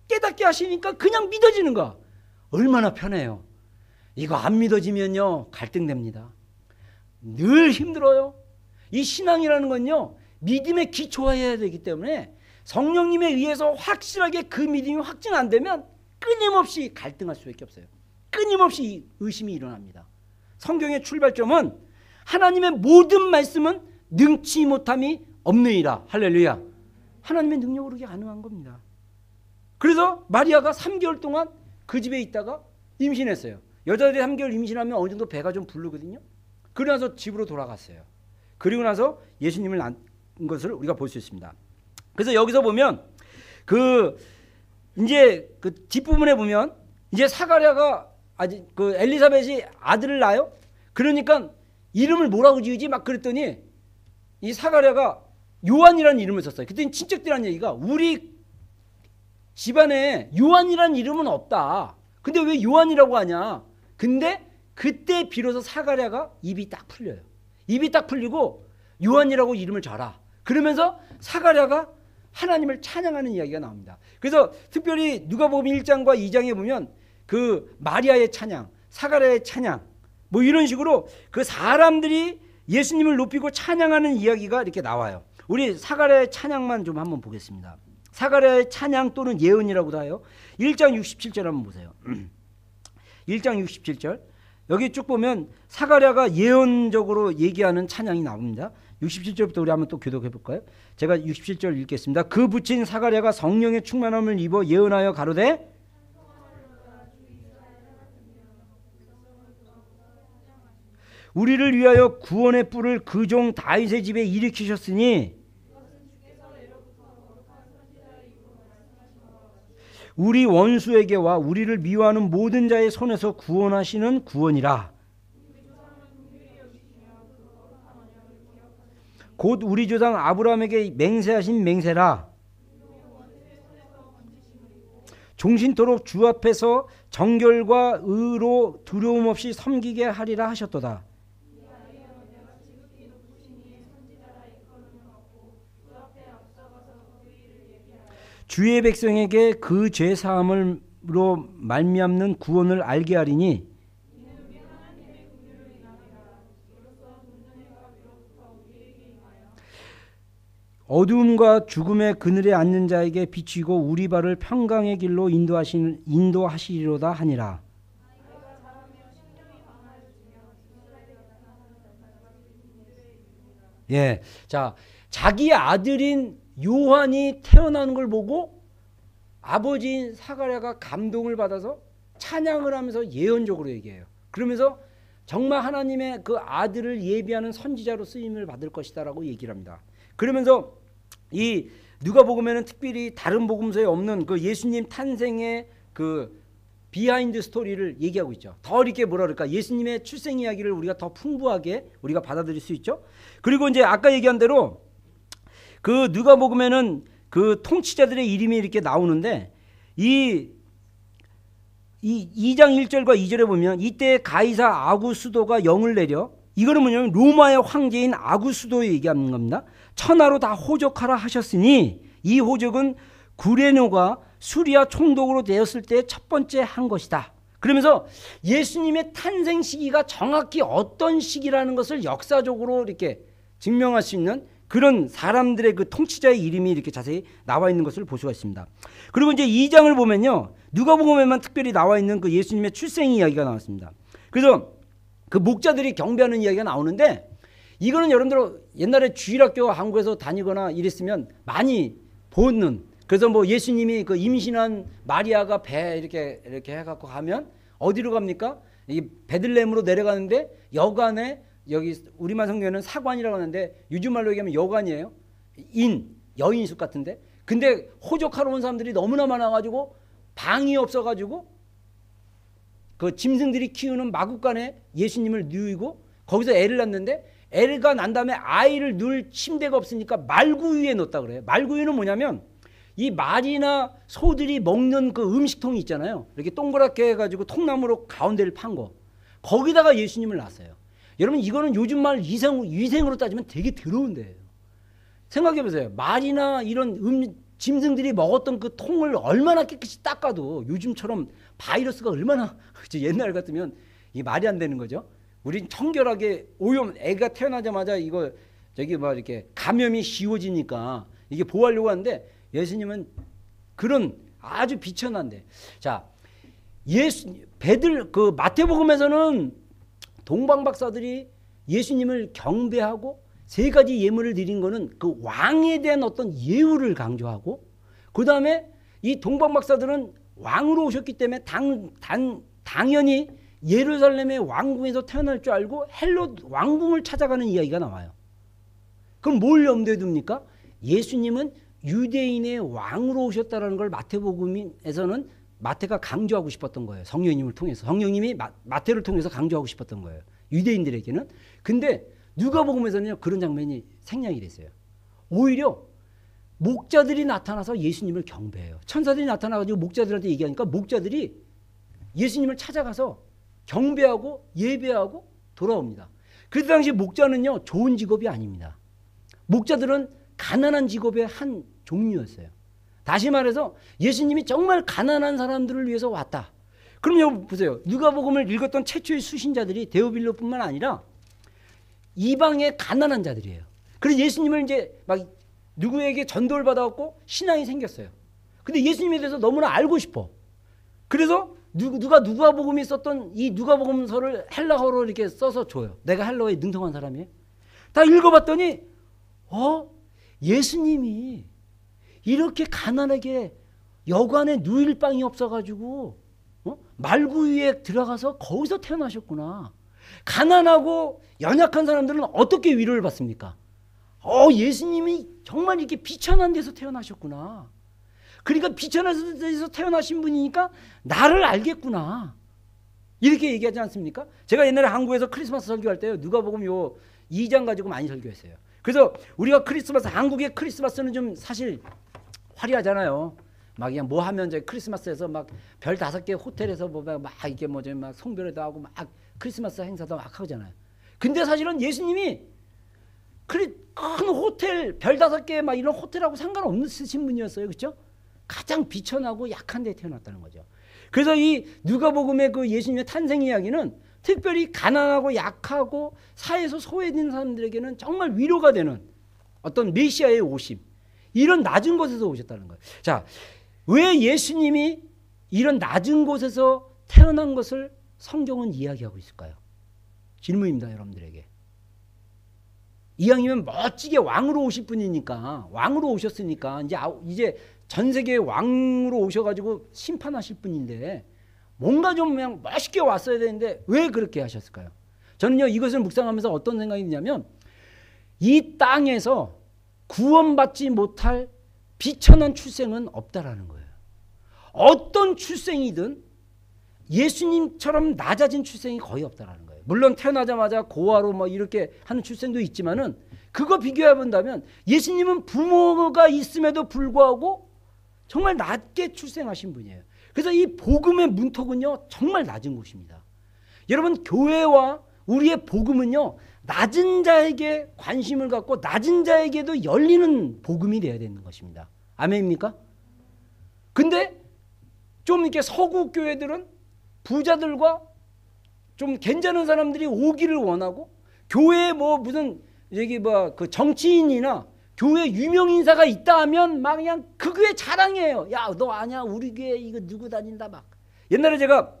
깨닫게 하시니까 그냥 믿어지는 거야. 얼마나 편해요. 이거 안 믿어지면요 갈등됩니다. 늘 힘들어요. 이 신앙이라는 건요 믿음에 기초해야 되기 때문에 성령님에 의해서 확실하게 그 믿음이 확진 안 되면 끊임없이 갈등할 수밖에 없어요. 끊임없이 의심이 일어납니다. 성경의 출발점은 하나님의 모든 말씀은 능치 못함이 없느니라. 할렐루야. 하나님의 능력으로 그게 가능한 겁니다. 그래서 마리아가 3개월 동안 그 집에 있다가 임신했어요. 여자들이 3개월 임신하면 어느 정도 배가 좀 부르거든요. 그러고 나서 집으로 돌아갔어요. 그리고 나서 예수님을 낳은 것을 우리가 볼 수 있습니다. 그래서 여기서 보면 이제 그 뒷부분에 보면 이제 사가랴가 아직 그 엘리사벳이 아들을 낳아요. 그러니까 이름을 뭐라고 지으지 막 그랬더니 이 사가랴가 요한이라는 이름을 썼어요. 그랬더니 친척들이 한 얘기가 우리 집안에 요한이라는 이름은 없다. 근데 왜 요한이라고 하냐. 근데 그때 비로소 사가랴가 입이 딱 풀려요. 입이 딱 풀리고 요한이라고 이름을 져라. 그러면서 사가랴가 하나님을 찬양하는 이야기가 나옵니다. 그래서 특별히 누가복음 1장과 2장에 보면 그 마리아의 찬양, 사가랴의 찬양 뭐 이런 식으로 그 사람들이 예수님을 높이고 찬양하는 이야기가 이렇게 나와요. 우리 사가랴의 찬양만 좀 한번 보겠습니다. 사가랴의 찬양 또는 예언이라고도 해요. 1장 67절 한번 보세요. 1장 67절 여기 쭉 보면 사가랴가 예언적으로 얘기하는 찬양이 나옵니다. 67절부터 우리 한번 또 교독해 볼까요? 제가 67절 읽겠습니다. 그 붙인 사가랴가 성령의 충만함을 입어 예언하여 가로되 우리를 위하여 구원의 뿔을 그 종 다윗의 집에 일으키셨으니 우리 원수에게와 우리를 미워하는 모든 자의 손에서 구원하시는 구원이라. 곧 우리 조상 아브라함에게 맹세하신 맹세라. 종신토록 주 앞에서 정결과 의로 두려움 없이 섬기게 하리라 하셨도다. 주의 백성에게 그 죄 사함으로 말미암는 구원을 알게 하리니 어두움과 죽음의 그늘에 앉는 자에게 비추고 우리 발을 평강의 길로 인도하시리로다 하니라. 예, 자, 자기 아들인 요한이 태어나는 걸 보고 아버지인 사가랴가 감동을 받아서 찬양을 하면서 예언적으로 얘기해요. 그러면서 정말 하나님의 그 아들을 예비하는 선지자로 쓰임을 받을 것이다라고 얘기를 합니다. 그러면서 이 누가복음에는 특별히 다른 복음서에 없는 그 예수님 탄생의 그 비하인드 스토리를 얘기하고 있죠. 더 이렇게 뭐라 그럴까, 예수님의 출생 이야기를 우리가 더 풍부하게 우리가 받아들일 수 있죠. 그리고 이제 아까 얘기한 대로 그 누가복음에는 그 통치자들의 이름이 이렇게 나오는데 이 2장 1절과 2절에 보면 이때 가이사 아구스도가 영을 내려, 이거는 뭐냐면 로마의 황제인 아구스도 얘기하는 겁니다. 천하로 다 호적하라 하셨으니 이 호적은 구레노가 수리아 총독으로 되었을 때 첫 번째 한 것이다. 그러면서 예수님의 탄생 시기가 정확히 어떤 시기라는 것을 역사적으로 이렇게 증명할 수 있는 그런 사람들의 그 통치자의 이름이 이렇게 자세히 나와 있는 것을 볼 수가 있습니다. 그리고 이제 2장을 보면요, 누가복음에만 특별히 나와 있는 그 예수님의 출생 이야기가 나왔습니다. 그래서 그 목자들이 경배하는 이야기가 나오는데, 이거는 여러분들 옛날에 주일학교 한국에서 다니거나 이랬으면 많이 보는, 그래서 뭐 예수님이 그 임신한 마리아가 배 이렇게 해갖고 가면 어디로 갑니까? 이 베들레헴으로 내려가는데 여관에, 여기 우리말 성경에는 사관이라고 하는데 요즘 말로 얘기하면 여관이에요. 여인숙 같은데. 근데 호적하러 온 사람들이 너무나 많아가지고 방이 없어가지고 그 짐승들이 키우는 마구간에 예수님을 누이고 거기서 애를 낳는데, 애가 난 다음에 아이를 누울 침대가 없으니까 말구 위에 넣었다 그래요. 말구 위는 뭐냐면 이 말이나 소들이 먹는 그 음식통이 있잖아요. 이렇게 동그랗게 해가지고 통나무로 가운데를 판 거. 거기다가 예수님을 낳았어요. 여러분 이거는 요즘 말 위생으로 따지면 되게 더러운 데예요. 생각해 보세요. 말이나 이런 짐승들이 먹었던 그 통을 얼마나 깨끗이 닦아도 요즘처럼 바이러스가 얼마나 옛날 같으면 이게 말이 안 되는 거죠. 우린 청결하게 오염 애가 태어나자마자 이거 저기 뭐 이렇게 감염이 쉬워지니까 이게 보호하려고 하는데 예수님은 그런 아주 비천한데. 자, 그 마태복음에서는 동방 박사들이 예수님을 경배하고 세 가지 예물을 드린 거는 그 왕에 대한 어떤 예우를 강조하고, 그 다음에 이 동방 박사들은 왕으로 오셨기 때문에 당연히 예루살렘의 왕궁에서 태어날 줄 알고 헬롯 왕궁을 찾아가는 이야기가 나와요. 그럼 뭘 염두에 둡니까? 예수님은 유대인의 왕으로 오셨다는 걸 마태복음에서는 마태가 강조하고 싶었던 거예요. 성령님을 통해서. 성령님이 마태를 통해서 강조하고 싶었던 거예요. 유대인들에게는. 근데 누가복음에서는요, 그런 장면이 생략이 됐어요. 오히려 목자들이 나타나서 예수님을 경배해요. 천사들이 나타나가지고 목자들한테 얘기하니까 목자들이 예수님을 찾아가서 경배하고 예배하고 돌아옵니다. 그 당시 목자는요, 좋은 직업이 아닙니다. 목자들은 가난한 직업의 한 종류였어요. 다시 말해서 예수님이 정말 가난한 사람들을 위해서 왔다. 그럼 여러분 보세요. 누가복음을 읽었던 최초의 수신자들이 데오빌로뿐만 아니라 이방의 가난한 자들이에요. 그래서 예수님을 이제 막 누구에게 전도를 받아갖고 신앙이 생겼어요. 근데 예수님에 대해서 너무나 알고 싶어. 그래서 누가복음이 썼던 이 누가복음서를 헬라어로 이렇게 써서 줘요. 내가 헬라어에 능통한 사람이에요. 다 읽어봤더니 예수님이 이렇게 가난하게 여관에 누일 방이 없어가지고 말구 위에 들어가서 거기서 태어나셨구나. 가난하고 연약한 사람들은 어떻게 위로를 받습니까? 예수님이 정말 이렇게 비천한 데서 태어나셨구나. 그러니까 비천한 데서 태어나신 분이니까 나를 알겠구나. 이렇게 얘기하지 않습니까? 제가 옛날에 한국에서 크리스마스 설교할 때요, 누가복음 요 2장 가지고 많이 설교했어요. 그래서 우리가 한국의 크리스마스는 좀 사실 화려하잖아요. 막 그냥 뭐 하면 이제 크리스마스에서 막 별 5개 호텔에서 막 이게 막 송별회도 하고 막 크리스마스 행사도 막 하잖아요. 근데 사실은 예수님이 큰 호텔 별 5개 막 이런 호텔하고 상관없으신 분이었어요. 그렇죠? 가장 비천하고 약한 데 태어났다는 거죠. 그래서 이 누가복음의 그 예수님의 탄생 이야기는 특별히 가난하고 약하고 사회에서 소외된 사람들에게는 정말 위로가 되는 어떤 메시아의 오심, 이런 낮은 곳에서 오셨다는 거예요. 자, 왜 예수님이 이런 낮은 곳에서 태어난 것을 성경은 이야기하고 있을까요? 질문입니다, 여러분들에게. 이왕이면 멋지게 왕으로 오실 분이니까, 왕으로 오셨으니까 이제 전 세계 왕으로 오셔가지고 심판하실 분인데 뭔가 좀 그냥 멋있게 왔어야 되는데 왜 그렇게 하셨을까요? 저는요, 이것을 묵상하면서 어떤 생각이 드냐면, 이 땅에서 구원받지 못할 비천한 출생은 없다라는 거예요. 어떤 출생이든 예수님처럼 낮아진 출생이 거의 없다라는 거예요. 물론 태어나자마자 고아로 뭐 이렇게 하는 출생도 있지만은, 그거 비교해 본다면 예수님은 부모가 있음에도 불구하고 정말 낮게 출생하신 분이에요. 그래서 이 복음의 문턱은요, 정말 낮은 곳입니다. 여러분, 교회와 우리의 복음은요, 낮은 자에게 관심을 갖고 낮은 자에게도 열리는 복음이 되어야 되는 것입니다. 아멘입니까? 근데 좀 이렇게 서구 교회들은 부자들과 좀 괜찮은 사람들이 오기를 원하고, 교회에 뭐 무슨 여기 뭐 그 정치인이나 교회 유명 인사가 있다 하면 막 그냥 그 교회 자랑해요. 야, 너 아냐? 우리 교회 이거 누구 다닌다 막. 옛날에 제가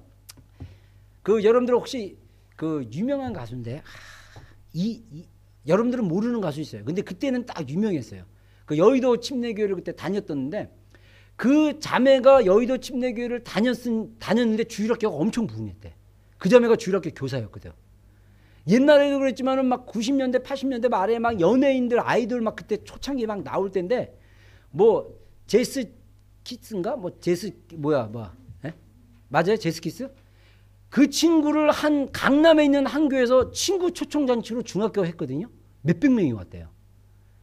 여러분들 혹시 그 유명한 가수인데, 여러분들은 모르는 가수 있어요. 근데 그때는 딱 유명했어요. 그 여의도 침례교회를 그때 다녔었는데, 그 자매가 여의도 침례교회를 다녔는데 주일학교가 엄청 부흥했대. 그 자매가 주일학교 교사였거든. 옛날에도 그랬지만은 막 90년대 80년대 말에 막 연예인들 아이돌 막 그때 초창기 막 나올 때인데, 뭐 제스 키스인가 뭐 제스 맞아요, 제스 키스. 그 친구를 한 강남에 있는 한 교회에서 친구 초청잔치로 중학교 했거든요. 몇백 명이 왔대요.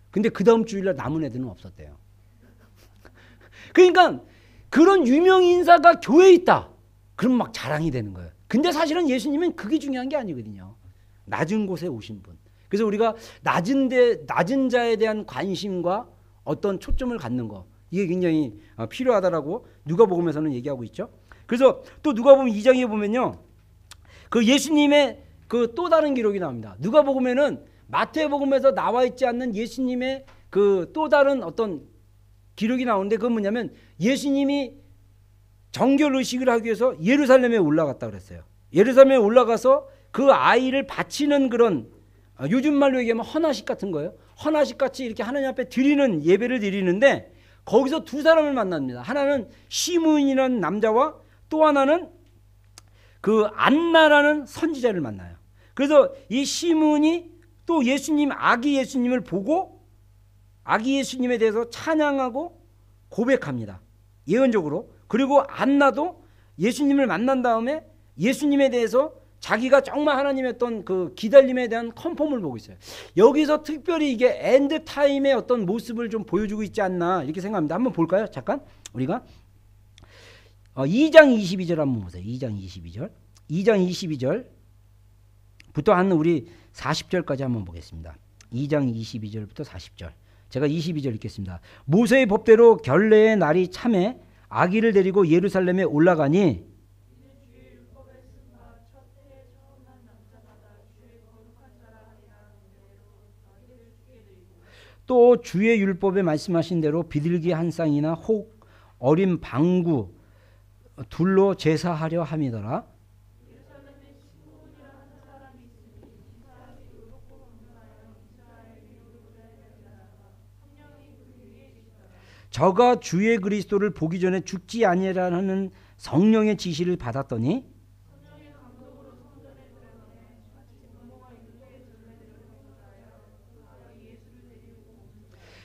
근데 그 다음 주일날 남은 애들은 없었대요. 그러니까 그런 유명 인사가 교회에 있다, 그럼 막 자랑이 되는 거예요. 근데 사실은 예수님은 그게 중요한 게 아니거든요. 낮은 곳에 오신 분. 그래서 우리가 낮은 자에 대한 관심과 어떤 초점을 갖는 거, 이게 굉장히 필요하다라고 누가복음에서는 얘기하고 있죠. 그래서 또 누가복음 2장에 보면요, 그 예수님의 그 또 다른 기록이 나옵니다. 누가복음에는 마태복음에서 나와 있지 않는 예수님의 그 또 다른 어떤 기록이 나오는데, 그건 뭐냐면 예수님이 정결 의식을 하기 위해서 예루살렘에 올라갔다 그랬어요. 예루살렘에 올라가서 그 아이를 바치는 그런, 요즘 말로 얘기하면 헌화식 같은 거예요. 헌화식 같이 이렇게 하나님 앞에 드리는 예배를 드리는데, 거기서 두 사람을 만납니다. 하나는 시므온이라는 남자와 또 하나는 그 안나라는 선지자를 만나요. 그래서 이 시므온이 또 예수님, 아기 예수님을 보고 아기 예수님에 대해서 찬양하고 고백합니다. 예언적으로. 그리고 안나도 예수님을 만난 다음에 예수님에 대해서 자기가 정말 하나님의 어떤 그 기다림에 대한 컨펌을 보고 있어요. 여기서 특별히 이게 엔드 타임의 어떤 모습을 좀 보여주고 있지 않나 이렇게 생각합니다. 한번 볼까요? 잠깐 우리가 2장 22절 한번 보세요. 2장 22절. 2장 22절부터 한 우리 40절까지 한번 보겠습니다. 2장 22절부터 40절. 제가 22절 읽겠습니다. 모세의 법대로 결례의 날이 참에 아기를 데리고 예루살렘에 올라가니 또 주의 율법에 말씀하신 대로 비둘기 한 쌍이나 혹 어린 방구 둘로 제사하려 함이더라. 저가 주의 그리스도를 보기 전에 죽지 아니하라는 성령의 지시를 받았더니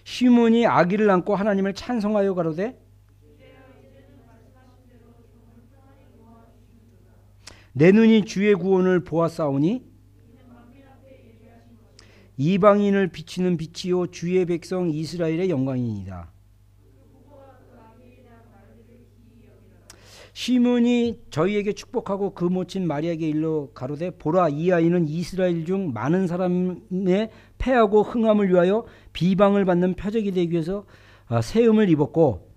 시몬이 아기를 안고 하나님을 찬송하여 가로되 내 눈이 주의 구원을 보았사오니 이방인을 비치는 빛이요 주의 백성 이스라엘의 영광이니이다. 시몬이 저희에게 축복하고 그 모친 마리아에게 일러 가로되 보라 이 아이는 이스라엘 중 많은 사람의 패하고 흥함을 위하여 비방을 받는 표적이 되기 위해서 세움을 입었고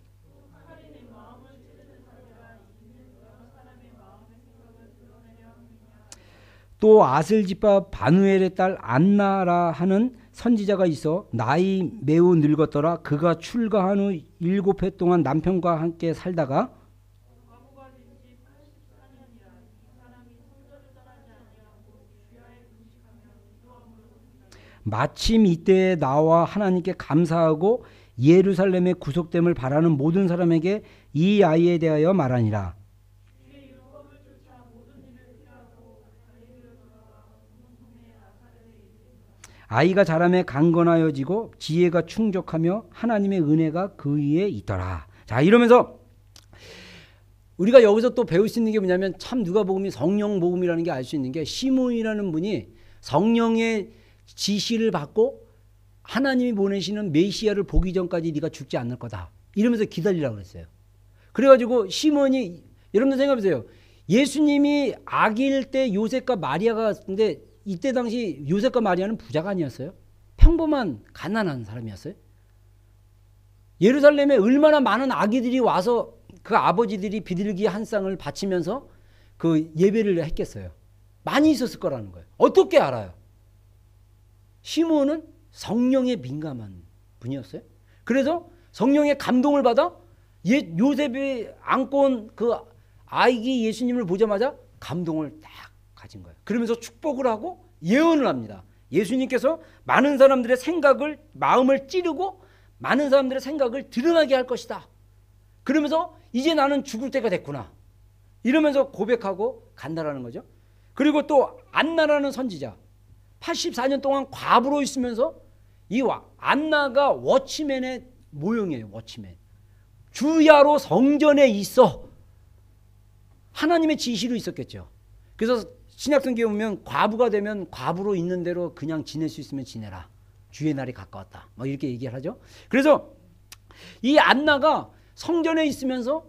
또 아슬지파 바누엘의 딸 안나라 하는 선지자가 있어 나이 매우 늙었더라. 그가 출가한 후 7해 동안 남편과 함께 살다가 마침 이때에 나와 하나님께 감사하고 예루살렘의 구속됨을 바라는 모든 사람에게 이 아이에 대하여 말하니라. 아이가 자라매 강건하여지고 지혜가 충족하며 하나님의 은혜가 그 위에 있더라. 자, 이러면서 우리가 여기서 또 배울 수 있는 게 뭐냐면 참 누가복음이 성령 복음이라는 게 알 수 있는 게 시몬이라는 분이 성령의 지시를 받고 하나님이 보내시는 메시아를 보기 전까지 네가 죽지 않을 거다 이러면서 기다리라고 그랬어요. 그래가지고 시몬이 여러분들 생각해보세요. 예수님이 아기일 때 요셉과 마리아가 왔는데 이때 당시 요셉과 마리아는 부자가 아니었어요. 평범한 가난한 사람이었어요. 예루살렘에 얼마나 많은 아기들이 와서 그 아버지들이 비둘기 한 쌍을 바치면서 그 예배를 했겠어요. 많이 있었을 거라는 거예요. 어떻게 알아요? 시몬은 성령에 민감한 분이었어요. 그래서 성령의 감동을 받아 요셉이 안고 온 그 아기 예수님을 보자마자 감동을 딱 가진 거예요. 그러면서 축복을 하고 예언을 합니다. 예수님께서 많은 사람들의 생각을 마음을 찌르고 많은 사람들의 생각을 드러나게 할 것이다. 그러면서 이제 나는 죽을 때가 됐구나 이러면서 고백하고 간다라는 거죠. 그리고 또 안나라는 선지자 84년 동안 과부로 있으면서 이 안나가 워치맨의 모형이에요. 워치맨. 주야로 성전에 있어. 하나님의 지시로 있었겠죠. 그래서 신약성경에 보면 과부가 되면 과부로 있는 대로 그냥 지낼 수 있으면 지내라. 주의 날이 가까웠다. 뭐 이렇게 얘기를 하죠. 그래서 이 안나가 성전에 있으면서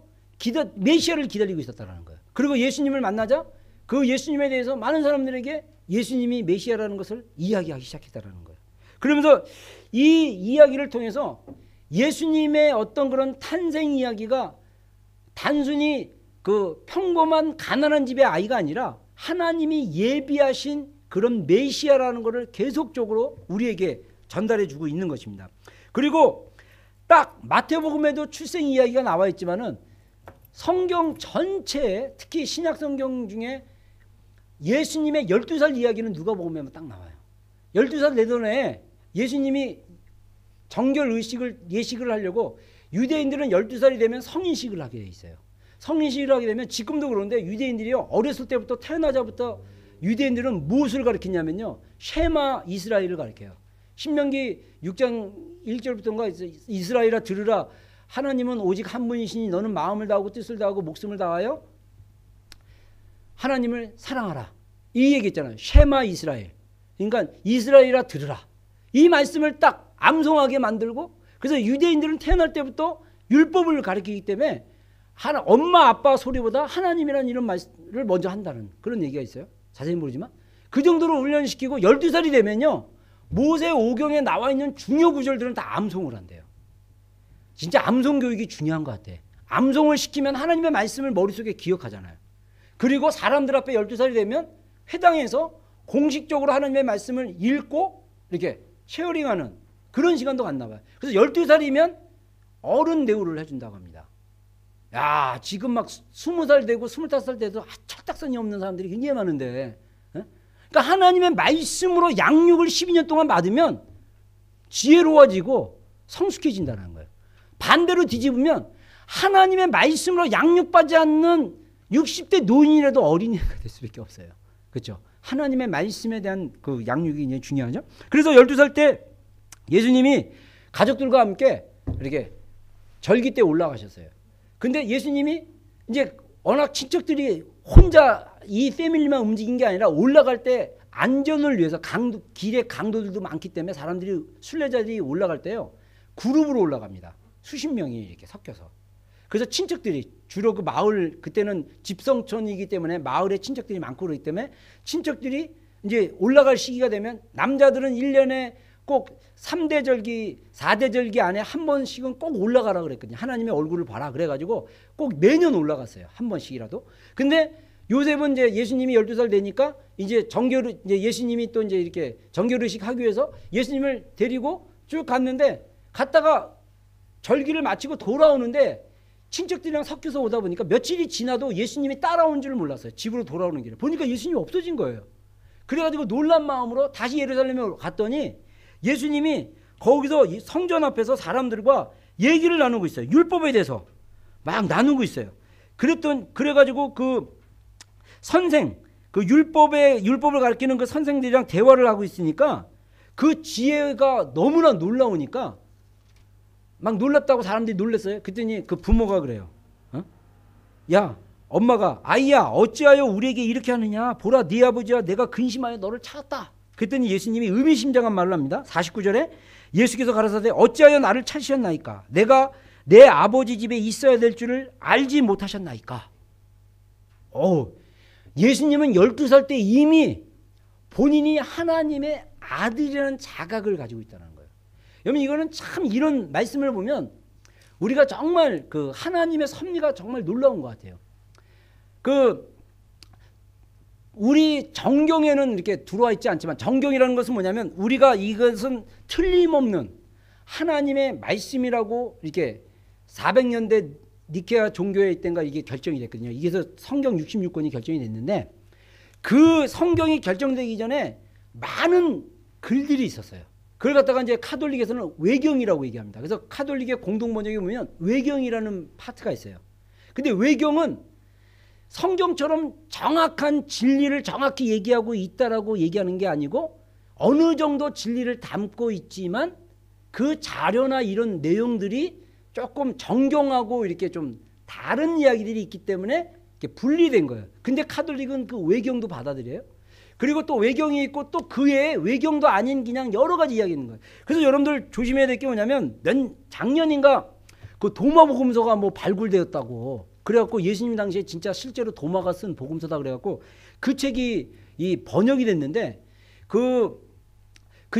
메시아를 기다리고 있었다는 거예요. 그리고 예수님을 만나자 그 예수님에 대해서 많은 사람들에게 예수님이 메시아라는 것을 이야기하기 시작했다는 거예요. 그러면서 이 이야기를 통해서 예수님의 어떤 그런 탄생 이야기가 단순히 그 평범한 가난한 집의 아이가 아니라 하나님이 예비하신 그런 메시아라는 것을 계속적으로 우리에게 전달해 주고 있는 것입니다. 그리고 딱 마태복음에도 출생 이야기가 나와 있지만은 성경 전체에 특히 신약 성경 중에 예수님의 12살 이야기는 누가복음에만 딱 나와요. 12살 되던 해에 예수님이 정결 예식을 하려고 유대인들은 12살이 되면 성인식을 하게 돼 있어요. 성인식을 하게 되면 지금도 그런데 유대인들이 어렸을 때부터 태어나자부터 유대인들은 무엇을 가르치냐면요. 쉐마 이스라엘을 가르쳐요. 신명기 6장 1절부터인가 이스라엘아 들으라 하나님은 오직 한 분이시니 너는 마음을 다하고 뜻을 다하고 목숨을 다하여 하나님을 사랑하라. 이 얘기 있잖아요. 쉐마 이스라엘. 그러니까 이스라엘아 들으라. 이 말씀을 딱 암송하게 만들고 그래서 유대인들은 태어날 때부터 율법을 가르치기 때문에 엄마 아빠 소리보다 하나님이라는 이런 말을 먼저 한다는 그런 얘기가 있어요. 자세히 모르지만 그 정도로 훈련시키고 12살이 되면요. 모세 오경에 나와 있는 중요 구절들은 다 암송을 한대요. 진짜 암송 교육이 중요한 것 같아. 암송을 시키면 하나님의 말씀을 머릿속에 기억하잖아요. 그리고 사람들 앞에 12살이 되면 회당에서 공식적으로 하나님의 말씀을 읽고 이렇게 쉐어링하는 그런 시간도 갔나 봐요. 그래서 12살이면 어른 대우를 해준다고 합니다. 야, 지금 막 20살 되고 25살 돼도 철딱선이 없는 사람들이 굉장히 많은데, 그러니까 하나님의 말씀으로 양육을 12년 동안 받으면 지혜로워지고 성숙해진다는 거예요. 반대로 뒤집으면 하나님의 말씀으로 양육받지 않는 60대 노인이라도 어린이가 될 수밖에 없어요. 그렇죠? 하나님의 말씀에 대한 그 양육이 굉장히 중요하죠. 그래서 12살 때 예수님이 가족들과 함께 이렇게 절기 때 올라가셨어요. 근데 예수님이 이제 워낙 친척들이 혼자 이 패밀리만 움직인 게 아니라 올라갈 때 안전을 위해서 길에 강도들도 많기 때문에 사람들이 순례자들이 올라갈 때요. 그룹으로 올라갑니다. 수십 명이 이렇게 섞여서. 그래서 친척들이 주로 그 마을 그때는 집성촌이기 때문에 마을에 친척들이 많고 그렇기 때문에 친척들이 이제 올라갈 시기가 되면 남자들은 1년에 꼭 3대 절기 4대 절기 안에 한 번씩은 꼭 올라가라 그랬거든요. 하나님의 얼굴을 봐라 그래가지고 꼭 매년 올라갔어요. 한 번씩이라도. 근데 요셉은 이제 예수님이 12살 되니까 이제 이제 예수님이 또 이제 이렇게 정결의식 하기 위해서 예수님을 데리고 쭉 갔는데 갔다가 절기를 마치고 돌아오는데 친척들이랑 섞여서 오다 보니까 며칠이 지나도 예수님이 따라온 줄 몰랐어요. 집으로 돌아오는 길에. 보니까 예수님이 없어진 거예요. 그래가지고 놀란 마음으로 다시 예루살렘에 갔더니 예수님이 거기서 성전 앞에서 사람들과 얘기를 나누고 있어요. 율법에 대해서 막 나누고 있어요. 그래가지고 그 선생, 그 율법을 가르치는 그 선생들이랑 대화를 하고 있으니까 그 지혜가 너무나 놀라우니까 막 놀랍다고 사람들이 놀랐어요. 그랬더니 그 부모가 그래요. 야, 엄마가 아이야 어찌하여 우리에게 이렇게 하느냐. 보라 네 아버지와 내가 근심하여 너를 찾았다. 그랬더니 예수님이 의미심장한 말을 합니다. 49절에 예수께서 가라사대 어찌하여 나를 찾으셨나이까. 내가 내 아버지 집에 있어야 될 줄을 알지 못하셨나이까. 예수님은 12살 때 이미 본인이 하나님의 아들이라는 자각을 가지고 있다는 거예요. 여러분 이거는 참 이런 말씀을 보면 우리가 정말 그 하나님의 섭리가 정말 놀라운 것 같아요. 우리 정경에는 이렇게 들어와 있지 않지만 정경이라는 것은 뭐냐면 우리가 이것은 틀림없는 하나님의 말씀이라고 이렇게 400년대 니케아 종교회 때인가 이게 결정이 됐거든요. 이게서 성경 66권이 결정이 됐는데 그 성경이 결정되기 전에 많은 글들이 있었어요. 그걸 갖다가 이제 카톨릭에서는 외경이라고 얘기합니다. 그래서 카톨릭의 공동 번역에 보면 외경이라는 파트가 있어요. 근데 외경은 성경처럼 정확한 진리를 정확히 얘기하고 있다라고 얘기하는 게 아니고 어느 정도 진리를 담고 있지만 그 자료나 이런 내용들이 조금 정경하고 이렇게 좀 다른 이야기들이 있기 때문에 이렇게 분리된 거예요. 근데 카톨릭은 그 외경도 받아들여요. 그리고 또 외경이 있고 또 그 외에 외경도 아닌 그냥 여러 가지 이야기 있는 거예요. 그래서 여러분들 조심해야 될 게 뭐냐면 작년인가 그 도마복음서가 뭐 발굴되었다고 그래갖고 예수님 당시에 진짜 실제로 도마가 쓴 복음서다 그래갖고 그 책이 이 번역이 됐는데 그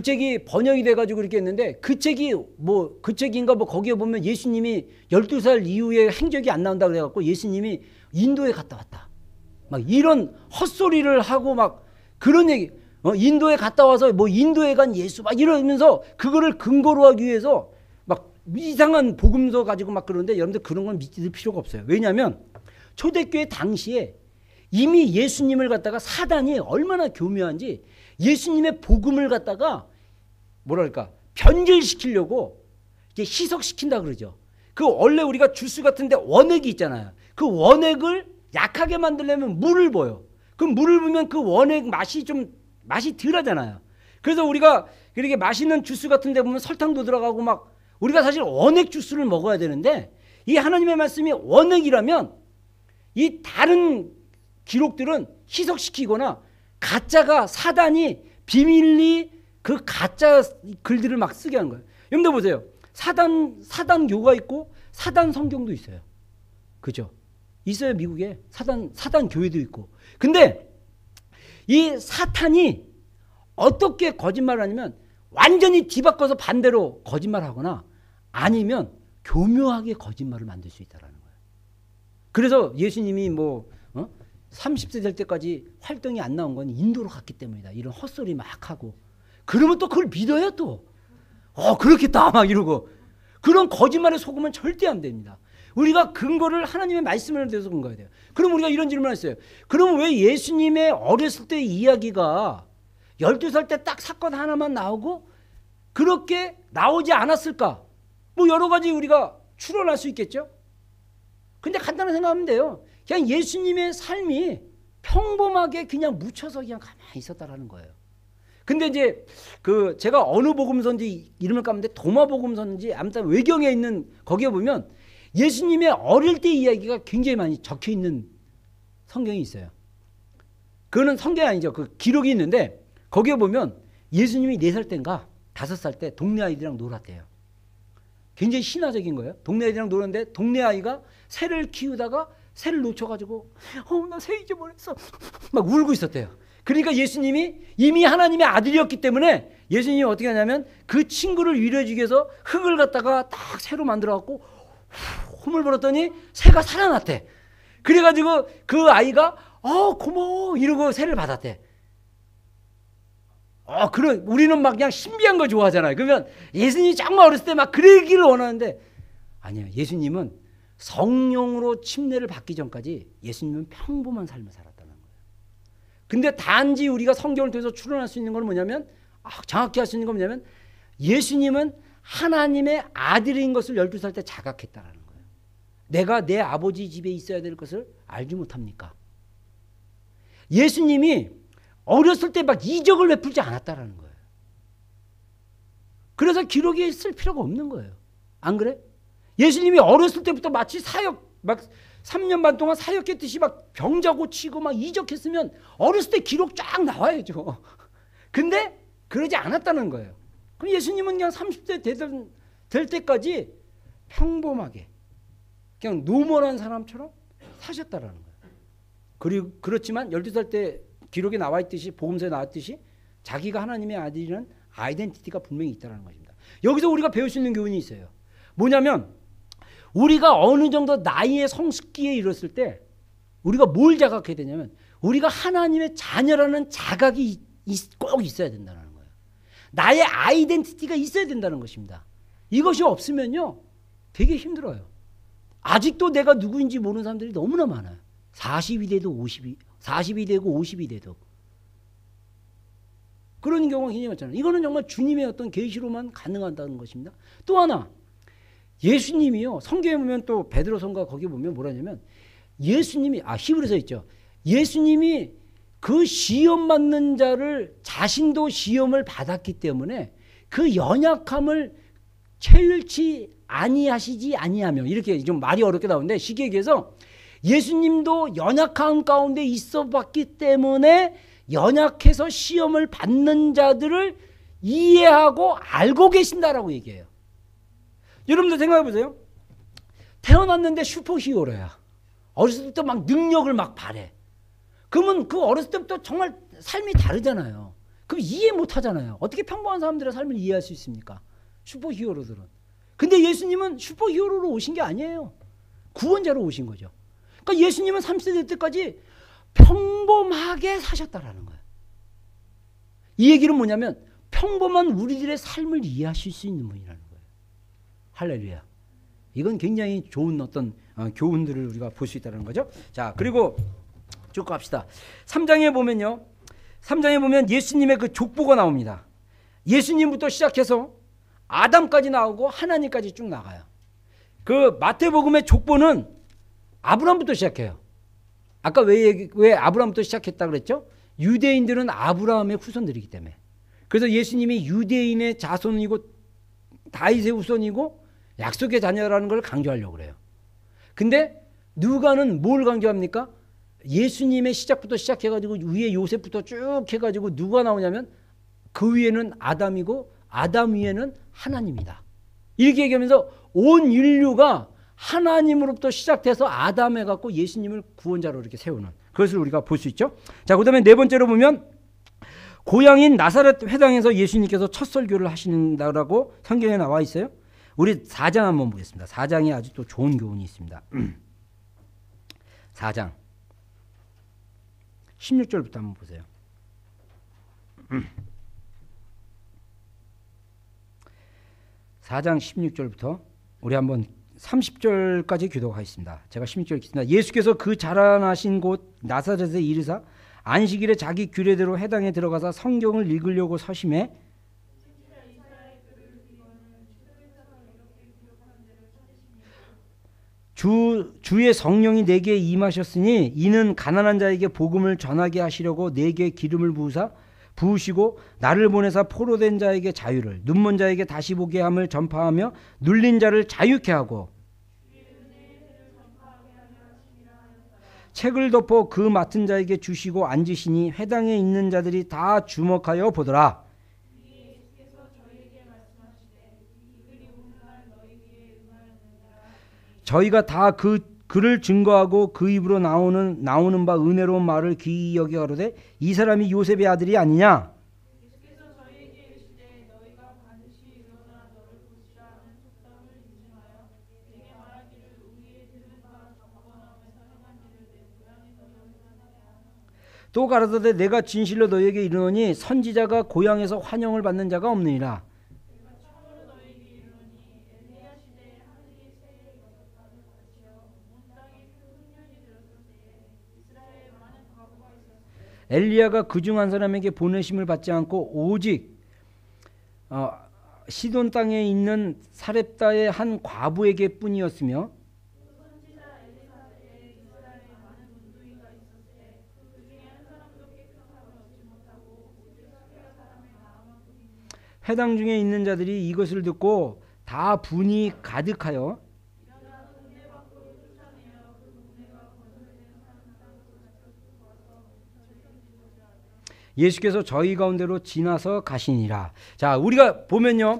책이 번역이 돼가지고 그렇게 했는데 그 책이 뭐 그 책인가 뭐 거기에 보면 예수님이 12살 이후에 행적이 안 나온다 그래갖고 예수님이 인도에 갔다 왔다. 막 이런 헛소리를 하고 막 그런 얘기, 인도에 갔다 와서 뭐 인도에 간 예수 막 이러면서 그거를 근거로 하기 위해서 막 이상한 복음서 가지고 막 그러는데 여러분들 그런 건 믿을 필요가 없어요. 왜냐하면 초대교회 당시에 이미 예수님을 갖다가 사단이 얼마나 교묘한지 예수님의 복음을 갖다가 뭐랄까 변질시키려고 이제 희석시킨다 그러죠. 그 원래 우리가 주스 같은데 원액이 있잖아요. 그 원액을 약하게 만들려면 물을 부어요. 그 물을 부으면 그 원액 맛이 덜하잖아요. 그래서 우리가 그렇게 맛있는 주스 같은데 보면 설탕도 들어가고 막 우리가 사실 원액 주스를 먹어야 되는데 이 하나님의 말씀이 원액이라면 이 다른 기록들은 희석시키거나 가짜가 사단이 비밀리 그 가짜 글들을 막 쓰게 하는 거예요. 여러분들 보세요. 사단교가 있고 사단 성경도 있어요. 그죠? 있어요. 미국에 사단 교회도 있고. 근데 이 사탄이 어떻게 거짓말을 하냐면 완전히 뒤바꿔서 반대로 거짓말하거나 아니면 교묘하게 거짓말을 만들 수 있다는 거예요. 그래서 예수님이 30세 될 때까지 활동이 안 나온 건 인도로 갔기 때문이다. 이런 헛소리 막 하고. 그러면 또 그걸 믿어요 또. 그렇겠다 막 이러고. 그런 거짓말에 속으면 절대 안 됩니다. 우리가 근거를 하나님의 말씀을 대해서 근거해야 돼요. 그럼 우리가 이런 질문을 했어요. 그럼 왜 예수님의 어렸을 때 이야기가 12살 때 딱 사건 하나만 나오고 그렇게 나오지 않았을까? 뭐 여러 가지 우리가 추론할 수 있겠죠. 근데 간단하게 생각하면 돼요. 그냥 예수님의 삶이 평범하게 그냥 묻혀서 그냥 가만히 있었다라는 거예요. 근데 이제 제가 어느 복음서인지 이름을 까먹는데 도마복음서인지 아무튼 외경에 있는 거기에 보면 예수님의 어릴 때 이야기가 굉장히 많이 적혀 있는 성경이 있어요. 그거는 성경이 아니죠. 그 기록이 있는데 거기에 보면 예수님이 4살 때인가 5살 때 동네 아이들이랑 놀았대요. 굉장히 신화적인 거예요. 동네 아이들이랑 놀았는데 동네 아이가 새를 키우다가 새를 놓쳐가지고 나 새 잊어버렸어 막 울고 있었대요. 그러니까 예수님이 이미 하나님의 아들이었기 때문에 예수님이 어떻게 하냐면 그 친구를 위로해주기 위해서 흙을 갖다가 딱 새로 만들어갖고 홈을 불었더니 새가 살아났대. 그래가지고 그 아이가 고마워 이러고 새를 받았대. 우리는 막 그냥 신비한 거 좋아하잖아요. 그러면 예수님이 정말 어렸을 때 막 그러기를 원하는데 아니요. 예수님은 성령으로 침례를 받기 전까지 예수님은 평범한 삶을 살았다는 거예요. 근데 단지 우리가 성경을 통해서 추론할 수 있는 건 뭐냐면 정확히 할 수 있는 건 뭐냐면 예수님은 하나님의 아들인 것을 12살 때 자각했다는 거예요. 내가 내 아버지 집에 있어야 될 것을 알지 못합니까? 예수님이 어렸을 때 막 이적을 베풀지 않았다는 거예요. 그래서 기록이 쓸 필요가 없는 거예요. 안 그래? 예수님이 어렸을 때부터 마치 사역 막 3년 반 동안 사역했듯이 막 병자 고치고 막 이적했으면 어렸을 때 기록 쫙 나와야죠. 근데 그러지 않았다는 거예요. 그럼 예수님은 그냥 30대 될 때까지 평범하게 그냥 노멀한 사람처럼 사셨다라는 거예요. 그렇지만 12살 때 기록에 나와 있듯이 복음서에 나왔듯이 자기가 하나님의 아들이라는 아이덴티티가 분명히 있다는 것입니다. 여기서 우리가 배울 수 있는 교훈이 있어요. 뭐냐면 우리가 어느 정도 나이의 성숙기에 이뤘을 때 우리가 뭘 자각해야 되냐면 우리가 하나님의 자녀라는 자각이 꼭 있어야 된다는 거예요. 나의 아이덴티티가 있어야 된다는 것입니다. 이것이 없으면요 되게 힘들어요. 아직도 내가 누구인지 모르는 사람들이 너무나 많아요. 40이 돼도 40이 되고 50이 돼도 그런 경우가 굉장히 많잖아요. 이거는 정말 주님의 어떤 계시로만 가능하다는 것입니다. 또 하나 예수님이요 성경에 보면 또 베드로서인가 거기 보면 뭐라냐면 예수님이 히브리서 있죠. 예수님이 그 시험 받는 자를 자신도 시험을 받았기 때문에 그 연약함을 체휼치 아니하시지 아니하며 이렇게 좀 말이 어렵게 나오는데 쉽게 얘기해서 예수님도 연약함 가운데 있어 봤기 때문에 연약해서 시험을 받는 자들을 이해하고 알고 계신다라고 얘기해요. 여러분들 생각해 보세요. 태어났는데 슈퍼히어로야. 어렸을 때부터 막 능력을 막 발해. 그러면 그 어렸을 때부터 정말 삶이 다르잖아요. 그럼 이해 못 하잖아요. 어떻게 평범한 사람들의 삶을 이해할 수 있습니까? 슈퍼히어로들은. 근데 예수님은 슈퍼히어로로 오신 게 아니에요. 구원자로 오신 거죠. 그러니까 예수님은 30세 때까지 평범하게 사셨다라는 거예요. 이 얘기는 뭐냐면 평범한 우리들의 삶을 이해하실 수 있는 분이라는 거예요. 할렐루야. 이건 굉장히 좋은 어떤 교훈들을 우리가 볼 수 있다는 거죠. 자, 그리고 쭉 갑시다. 3장에 보면요. 3장에 보면 예수님의 그 족보가 나옵니다. 예수님부터 시작해서 아담까지 나오고 하나님까지 쭉 나가요. 그 마태복음의 족보는 아브라함부터 시작해요. 아까 왜 아브라함부터 시작했다 그랬죠? 유대인들은 아브라함의 후손들이기 때문에. 그래서 예수님이 유대인의 자손이고 다윗의 후손이고 약속의 자녀라는 걸 강조하려고 그래요. 근데 누가는 뭘 강조합니까? 예수님의 시작부터 시작해가지고 위에 요셉부터 쭉 해가지고 누가 나오냐면 그 위에는 아담이고 아담 위에는 하나님이다. 이렇게 얘기하면서 온 인류가 하나님으로부터 시작돼서 아담에 갖고 예수님을 구원자로 이렇게 세우는 그것을 우리가 볼 수 있죠. 자, 그 다음에 네 번째로 보면 고향인 나사렛 회당에서 예수님께서 첫 설교를 하신다라고 성경에 나와 있어요. 우리 4장 한번 보겠습니다. 4장에 아주 또 좋은 교훈이 있습니다. 4장 16절부터 한번 보세요. 4장 16절부터 우리 한번 30절까지 기도하겠습니다. 제가 16절 읽겠습니다. 예수께서 그 자라나신 곳 나사렛에 이르사 안식일에 자기 규례대로 회당에 들어가서 성경을 읽으려고 서심해 주의 성령이 내게 임하셨으니 이는 가난한 자에게 복음을 전하게 하시려고 내게 기름을 부으시고 나를 보내사 포로된 자에게 자유를 눈먼 자에게 다시 보게 함을 전파하며 눌린 자를 자유케 하고 책을 덮어 그 맡은 자에게 주시고 앉으시니 회당에 있는 자들이 다 주목하여 보더라. 저희가 다 그를 증거하고 그 입으로 나오는 바 은혜로운 말을 귀히 여겨 가로되 이 사람이 요셉의 아들이 아니냐. 또 가라사대 내가 진실로 너희에게 이르노니 선지자가 고향에서 환영을 받는 자가 없느니라. 엘리야가 그중 한 사람에게 보내심을 받지 않고 오직 시돈 땅에 있는 사렙다의 한 과부에게 뿐이었으며 회당 중에 있는 자들이 이것을 듣고 다 분이 가득하여 예수께서 저희 가운데로 지나서 가시니라. 자, 우리가 보면요.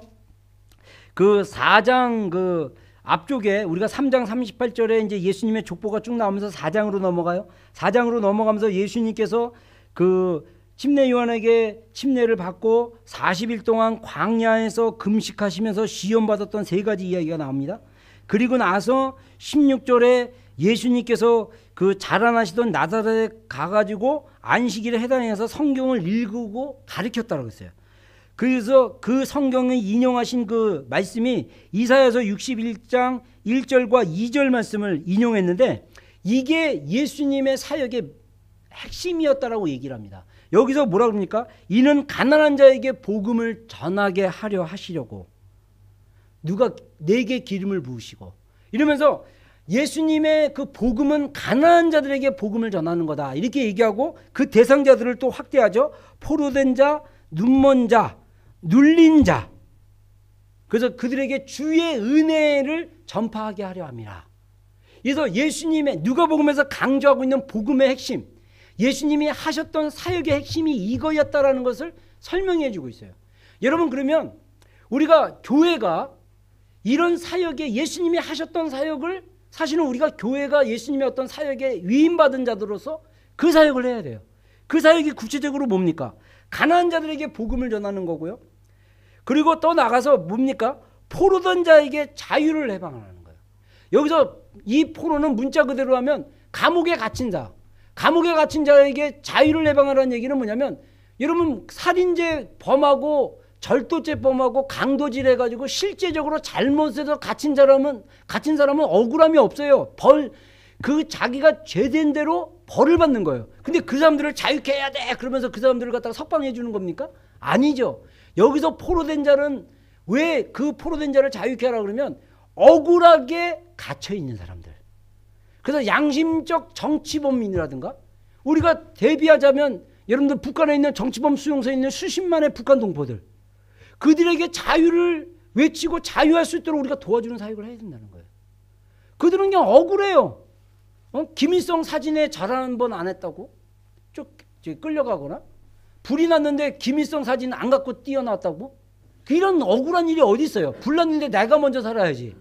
그 4장 그 앞쪽에 우리가 3장 38절에 이제 예수님의 족보가 쭉 나오면서 4장으로 넘어가요. 4장으로 넘어가면서 예수님께서 그 침례 요한에게 침례를 받고 40일 동안 광야에서 금식하시면서 시험받았던 세 가지 이야기가 나옵니다. 그리고 나서 16절에 예수님께서 그 자라나시던 나사렛에 가가지고 안식일에 해당해서 성경을 읽고 가르쳤다고 했어요. 그래서 그 성경에 인용하신 그 말씀이 이사야서 61장 1절과 2절 말씀을 인용했는데 이게 예수님의 사역의 핵심이었다라고 얘기를 합니다. 여기서 뭐라 그럽니까? 이는 가난한 자에게 복음을 전하게 하려 하시려고 누가 내게 기름을 부으시고 이러면서 예수님의 그 복음은 가난한 자들에게 복음을 전하는 거다 이렇게 얘기하고 그 대상자들을 또 확대하죠. 포로된 자, 눈먼 자, 눌린 자. 그래서 그들에게 주의 은혜를 전파하게 하려 함이라. 그래서 예수님의 누가복음에서 강조하고 있는 복음의 핵심, 예수님이 하셨던 사역의 핵심이 이거였다라는 것을 설명해 주고 있어요. 여러분, 그러면 우리가 교회가 이런 사역에 예수님이 하셨던 사역을 사실은 우리가 교회가 예수님의 어떤 사역에 위임받은 자들로서 그 사역을 해야 돼요. 그 사역이 구체적으로 뭡니까? 가난한 자들에게 복음을 전하는 거고요. 그리고 또 나가서 뭡니까? 포로된 자에게 자유를 해방하는 거예요. 여기서 이 포로는 문자 그대로 하면 감옥에 갇힌 자, 감옥에 갇힌 자에게 자유를 해방하라는 얘기는 뭐냐면, 여러분 살인죄 범하고 절도죄 범하고 강도질 해가지고 실제적으로 잘못해서 갇힌 사람은 억울함이 없어요. 그 자기가 죄된 대로 벌을 받는 거예요. 근데 그 사람들을 자유케 해야 돼 그러면서 그 사람들을 갖다가 석방해 주는 겁니까? 아니죠. 여기서 포로된 자는 왜 그 포로된 자를 자유케 하라 그러면 억울하게 갇혀 있는 사람들. 그래서 양심적 정치범인이라든가, 우리가 대비하자면 여러분들 북한에 있는 정치범 수용소에 있는 수십만의 북한 동포들, 그들에게 자유를 외치고 자유할 수 있도록 우리가 도와주는 사역을 해야 된다는 거예요. 그들은 그냥 억울해요. 김일성 사진에 잘 한 번 안 했다고 쭉 끌려가거나, 불이 났는데 김일성 사진 안 갖고 뛰어나왔다고, 이런 억울한 일이 어디 있어요. 불 났는데 내가 먼저 살아야지.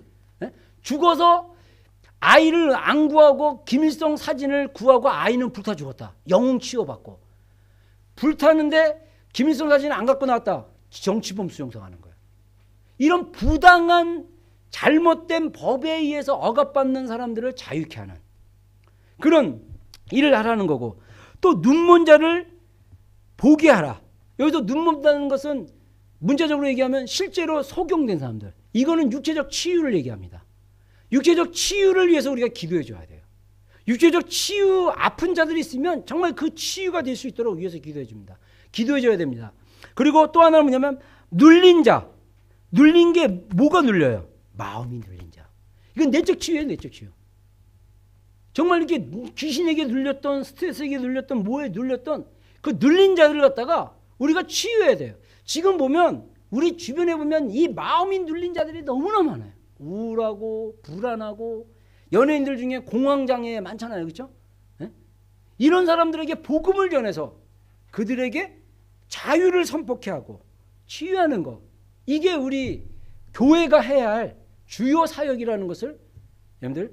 죽어서 아이를 안 구하고 김일성 사진을 구하고 아이는 불타 죽었다. 영웅 치유받고. 불타는데 김일성 사진을 안 갖고 나왔다. 정치범 수용소 가는 거예요. 이런 부당한 잘못된 법에 의해서 억압받는 사람들을 자유케 하는 그런 일을 하라는 거고, 또 눈먼 자를 보게 하라. 여기서 눈먼다는 것은 문자적으로 얘기하면 실제로 소경된 사람들, 이거는 육체적 치유를 얘기합니다. 육체적 치유를 위해서 우리가 기도해 줘야 돼요. 육체적 치유, 아픈 자들이 있으면 정말 그 치유가 될 수 있도록 위해서 기도해 줍니다. 기도해 줘야 됩니다. 그리고 또 하나는 뭐냐면 눌린 자. 눌린 게 뭐가 눌려요? 마음이 눌린 자. 이건 내적 치유예요. 내적 치유. 정말 이렇게 귀신에게 눌렸던, 스트레스에게 눌렸던, 뭐에 눌렸던 그 눌린 자들을 갖다가 우리가 치유해야 돼요. 지금 보면 우리 주변에 보면 이 마음이 눌린 자들이 너무나 많아요. 우울하고 불안하고, 연예인들 중에 공황장애 많잖아요. 그렇죠? 네? 이런 사람들에게 복음을 전해서 그들에게 자유를 선포케 하고 치유하는 것, 이게 우리 교회가 해야 할 주요 사역이라는 것을 여러분들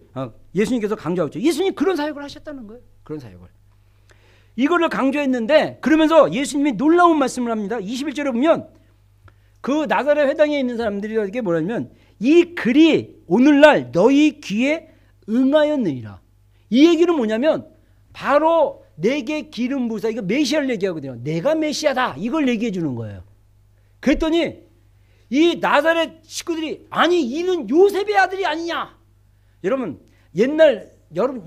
예수님께서 강조하고 있죠. 예수님이 그런 사역을 하셨다는 거예요. 그런 사역을. 이거를 강조했는데, 그러면서 예수님이 놀라운 말씀을 합니다. 21절에 보면 그 나사렛 회당에 있는 사람들이 뭐냐면, 이 글이 오늘날 너희 귀에 응하였느니라. 이 얘기는 뭐냐면 바로 내게 기름 부으사, 이거 메시아를 얘기하거든요. 내가 메시아다, 이걸 얘기해 주는 거예요. 그랬더니 이 나사렛 식구들이, 아니 이는 요셉의 아들이 아니냐. 여러분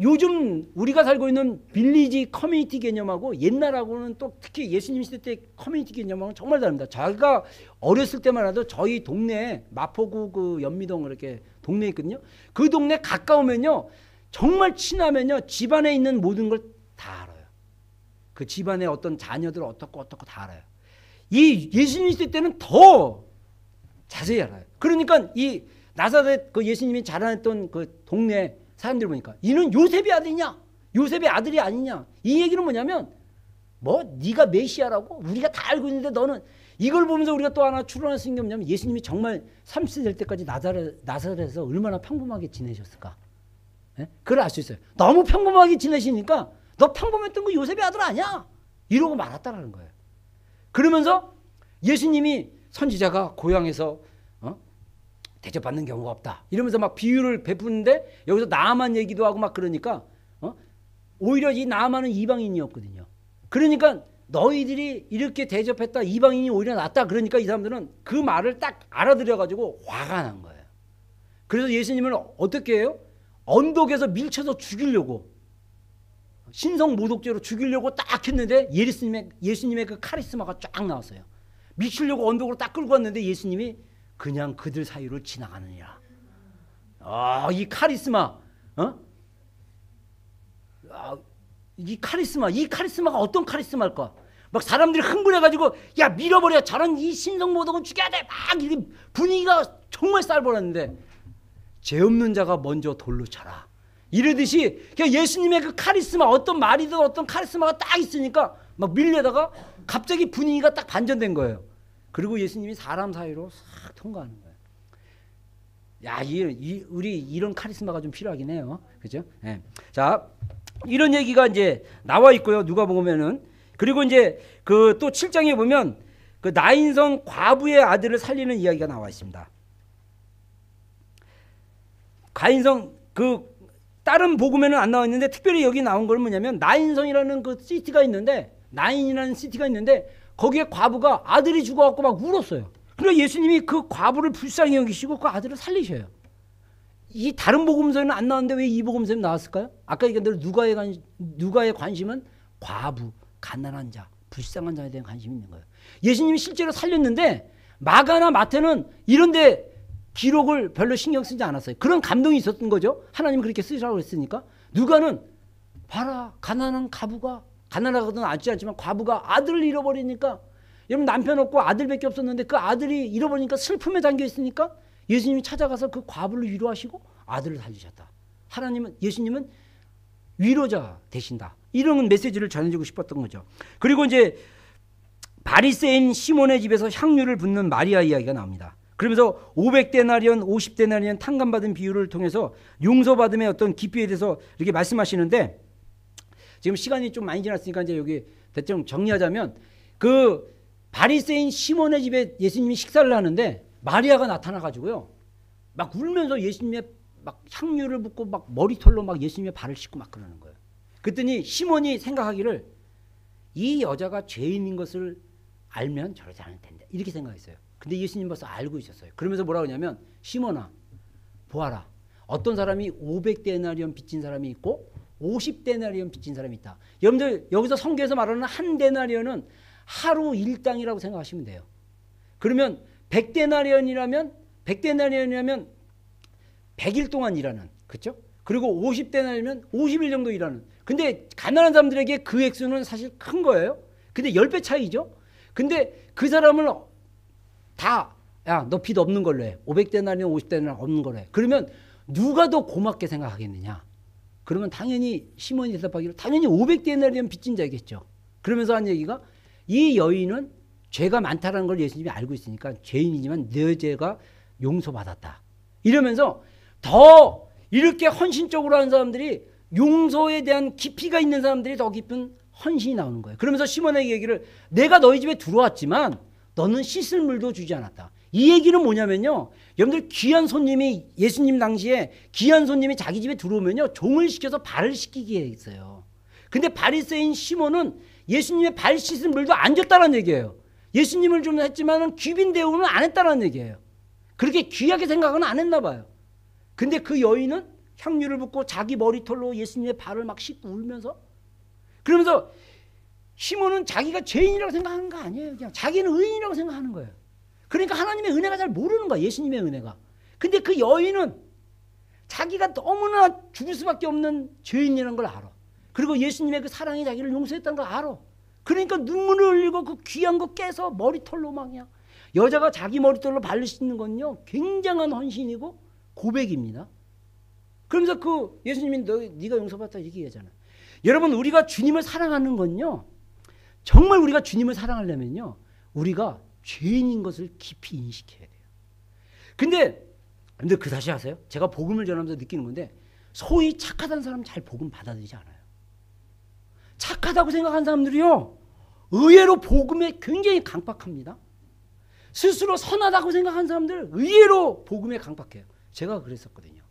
요즘 우리가 살고 있는 빌리지 커뮤니티 개념하고 옛날하고는 또 특히 예수님 시대 때 커뮤니티 개념하고는 정말 다릅니다. 제가 어렸을 때만 해도 저희 동네에 마포구 그 연미동 이렇게 동네 있거든요. 그 동네 가까우면요, 정말 친하면요, 집안에 있는 모든 걸 다 알아요. 그 집안에 어떤 자녀들 어떻고 다 알아요. 이 예수님 시대 때는 더 자세히 알아요. 그러니까 이 나사렛 그 예수님이 자라났던 그 동네 사람들 보니까, 이는 요셉의 아들이냐, 요셉의 아들이 아니냐. 이 얘기는 뭐냐면, 뭐 네가 메시아라고 우리가 다 알고 있는데 너는, 이걸 보면서 우리가 또 하나 추론할 수 있는 게 뭐냐면, 예수님이 정말 30세 될 때까지 나사렛에서 얼마나 평범하게 지내셨을까. 네? 그걸 알 수 있어요. 너무 평범하게 지내시니까 너 평범했던 거 요셉의 아들 아니야, 이러고 말았다라는 거예요. 그러면서 예수님이 선지자가 고향에서 대접받는 경우가 없다, 이러면서 막 비유를 베푸는데, 여기서 나아만 얘기도 하고 막 그러니까 오히려 이 나아만은 이방인이었거든요. 그러니까 너희들이 이렇게 대접했다, 이방인이 오히려 낫다, 그러니까 이 사람들은 그 말을 딱 알아들여가지고 화가 난 거예요. 그래서 예수님을 어떻게 해요? 언덕에서 밀쳐서 죽이려고, 신성 모독죄로 죽이려고 딱 했는데 예수님의 그 카리스마가 쫙 나왔어요. 미치려고 언덕으로 딱 끌고 왔는데 예수님이 그냥 그들 사이로 지나가느니라. 이 카리스마, 이 카리스마가 어떤 카리스마일까? 막 사람들이 흥분해가지고, 야 밀어버려, 저런 이 신성모독은 죽여야 돼, 막 이렇게 분위기가 정말 쌀벌했는데, 죄 없는 자가 먼저 돌로 쳐라, 이러듯이 그냥 예수님의 그 카리스마, 어떤 말이든 어떤 카리스마가 딱 있으니까 막 밀려다가 갑자기 분위기가 딱 반전된 거예요. 그리고 예수님이 사람 사이로 싹 통과하는 거예요. 야, 우리 이런 카리스마가 좀 필요하긴 해요. 그죠? 네. 자, 이런 얘기가 이제 나와 있고요. 누가복음에는. 그리고 이제 그 또 7장에 보면 그 나인성 과부의 아들을 살리는 이야기가 나와 있습니다. 가인성 그 다른 복음에는 안 나와 있는데 특별히 여기 나온 건 뭐냐면 나인성이라는 그 시티가 있는데 나인이라는 시티가 있는데 거기에 과부가 아들이 죽어갖고 막 울었어요. 그러니까 예수님이 그 과부를 불쌍히 여기시고 그 아들을 살리셔요. 이 다른 복음서에는 안 나왔는데 왜 이 복음서에 나왔을까요? 아까 얘기한 대로 누가의 관심은 과부, 가난한 자, 불쌍한 자에 대한 관심이 있는 거예요. 예수님이 실제로 살렸는데 마가나 마태는 이런데 기록을 별로 신경 쓰지 않았어요. 그런 감동이 있었던 거죠. 하나님 그렇게 쓰시라고 했으니까. 누가는 봐라, 가난한 과부가, 가난하거든 아지 않지만 과부가 아들을 잃어버리니까, 여러분 남편 없고 아들밖에 없었는데 그 아들이 잃어버리니까 슬픔에 잠겨 있으니까 예수님이 찾아가서 그 과부를 위로하시고 아들을 살리셨다. 하나님은, 예수님은 위로자 되신다. 이런 메시지를 전해주고 싶었던 거죠. 그리고 이제 바리새인 시몬의 집에서 향유를 붓는 마리아 이야기가 나옵니다. 그러면서 500데나리온, 50데나리온 탕감받은 비유를 통해서 용서받음의 어떤 깊이에 대해서 이렇게 말씀하시는데, 지금 시간이 좀 많이 지났으니까 이제 여기 대충 정리하자면, 그 바리새인 시몬의 집에 예수님이 식사를 하는데 마리아가 나타나가지고요, 막 울면서 예수님의 막 향유를 붓고 막 머리털로 막 예수님의 발을 씻고 막 그러는 거예요. 그랬더니 시몬이 생각하기를 이 여자가 죄인인 것을 알면 저러지 않을 텐데 이렇게 생각했어요. 근데 예수님 벌써 알고 있었어요. 그러면서 뭐라고 하냐면, 시몬아 보아라, 어떤 사람이 500데나리온 빚진 사람이 있고 50데나리온 빚진 사람이 있다. 여러분들 여기서 성경에서 말하는 한 데나리온은 하루 일당이라고 생각하시면 돼요. 그러면 100데나리온이라면 100일 동안 일하는, 그렇죠? 그리고 50데나리온이면 50일 정도 일하는. 근데 가난한 사람들에게 그 액수는 사실 큰 거예요. 근데 10배 차이죠. 근데 그 사람을 다, 야, 너 빚 없는 걸로 해. 500데나리온, 50데나리온 없는 걸로 해. 그러면 누가 더 고맙게 생각하겠느냐? 그러면 당연히 시몬이 대답하기를 당연히 500데나리온 빚진 자겠죠. 그러면서 한 얘기가, 이 여인은 죄가 많다는 걸 예수님이 알고 있으니까 죄인이지만 내 죄가 용서받았다. 이러면서 더 이렇게 헌신적으로 하는 사람들이, 용서에 대한 깊이가 있는 사람들이 더 깊은 헌신이 나오는 거예요. 그러면서 시몬에게 얘기를, 내가 너희 집에 들어왔지만 너는 씻을 물도 주지 않았다. 이 얘기는 뭐냐면요, 여러분들 귀한 손님이, 예수님 당시에 귀한 손님이 자기 집에 들어오면요 종을 시켜서 발을 씻기게 했어요. 근데 바리새인 시몬은 예수님의 발 씻을 물도 안 줬다는 얘기예요. 예수님을 좀 했지만 귀빈 대우는 안 했다는 얘기예요. 그렇게 귀하게 생각은 안 했나 봐요. 근데 그 여인은 향유를 붓고 자기 머리털로 예수님의 발을 막 씻고 울면서, 그러면서 시몬은 자기가 죄인이라고 생각하는 거 아니에요. 그냥 자기는 의인이라고 생각하는 거예요. 그러니까 하나님의 은혜가 잘 모르는 거야, 예수님의 은혜가. 근데 그 여인은 자기가 너무나 죽을 수밖에 없는 죄인이라는 걸 알아. 그리고 예수님의 그 사랑이 자기를 용서했다는 걸 알아. 그러니까 눈물을 흘리고 그 귀한 거 깨서 머리털로 막, 그냥 여자가 자기 머리털로 발을 씻는 건요 굉장한 헌신이고 고백입니다. 그러면서 그 예수님이 네가 용서받았다 이렇게 얘기하잖아요. 여러분, 우리가 주님을 사랑하는 건요, 정말 우리가 주님을 사랑하려면요 우리가 죄인인 것을 깊이 인식해야 돼요. 근데 그 다시 아세요? 제가 복음을 전하면서 느끼는 건데, 소위 착하다는 사람 잘 복음 받아들이지 않아요. 착하다고 생각하는 사람들이요 의외로 복음에 굉장히 강박합니다. 스스로 선하다고 생각하는 사람들 의외로 복음에 강박해요. 제가 그랬었거든요.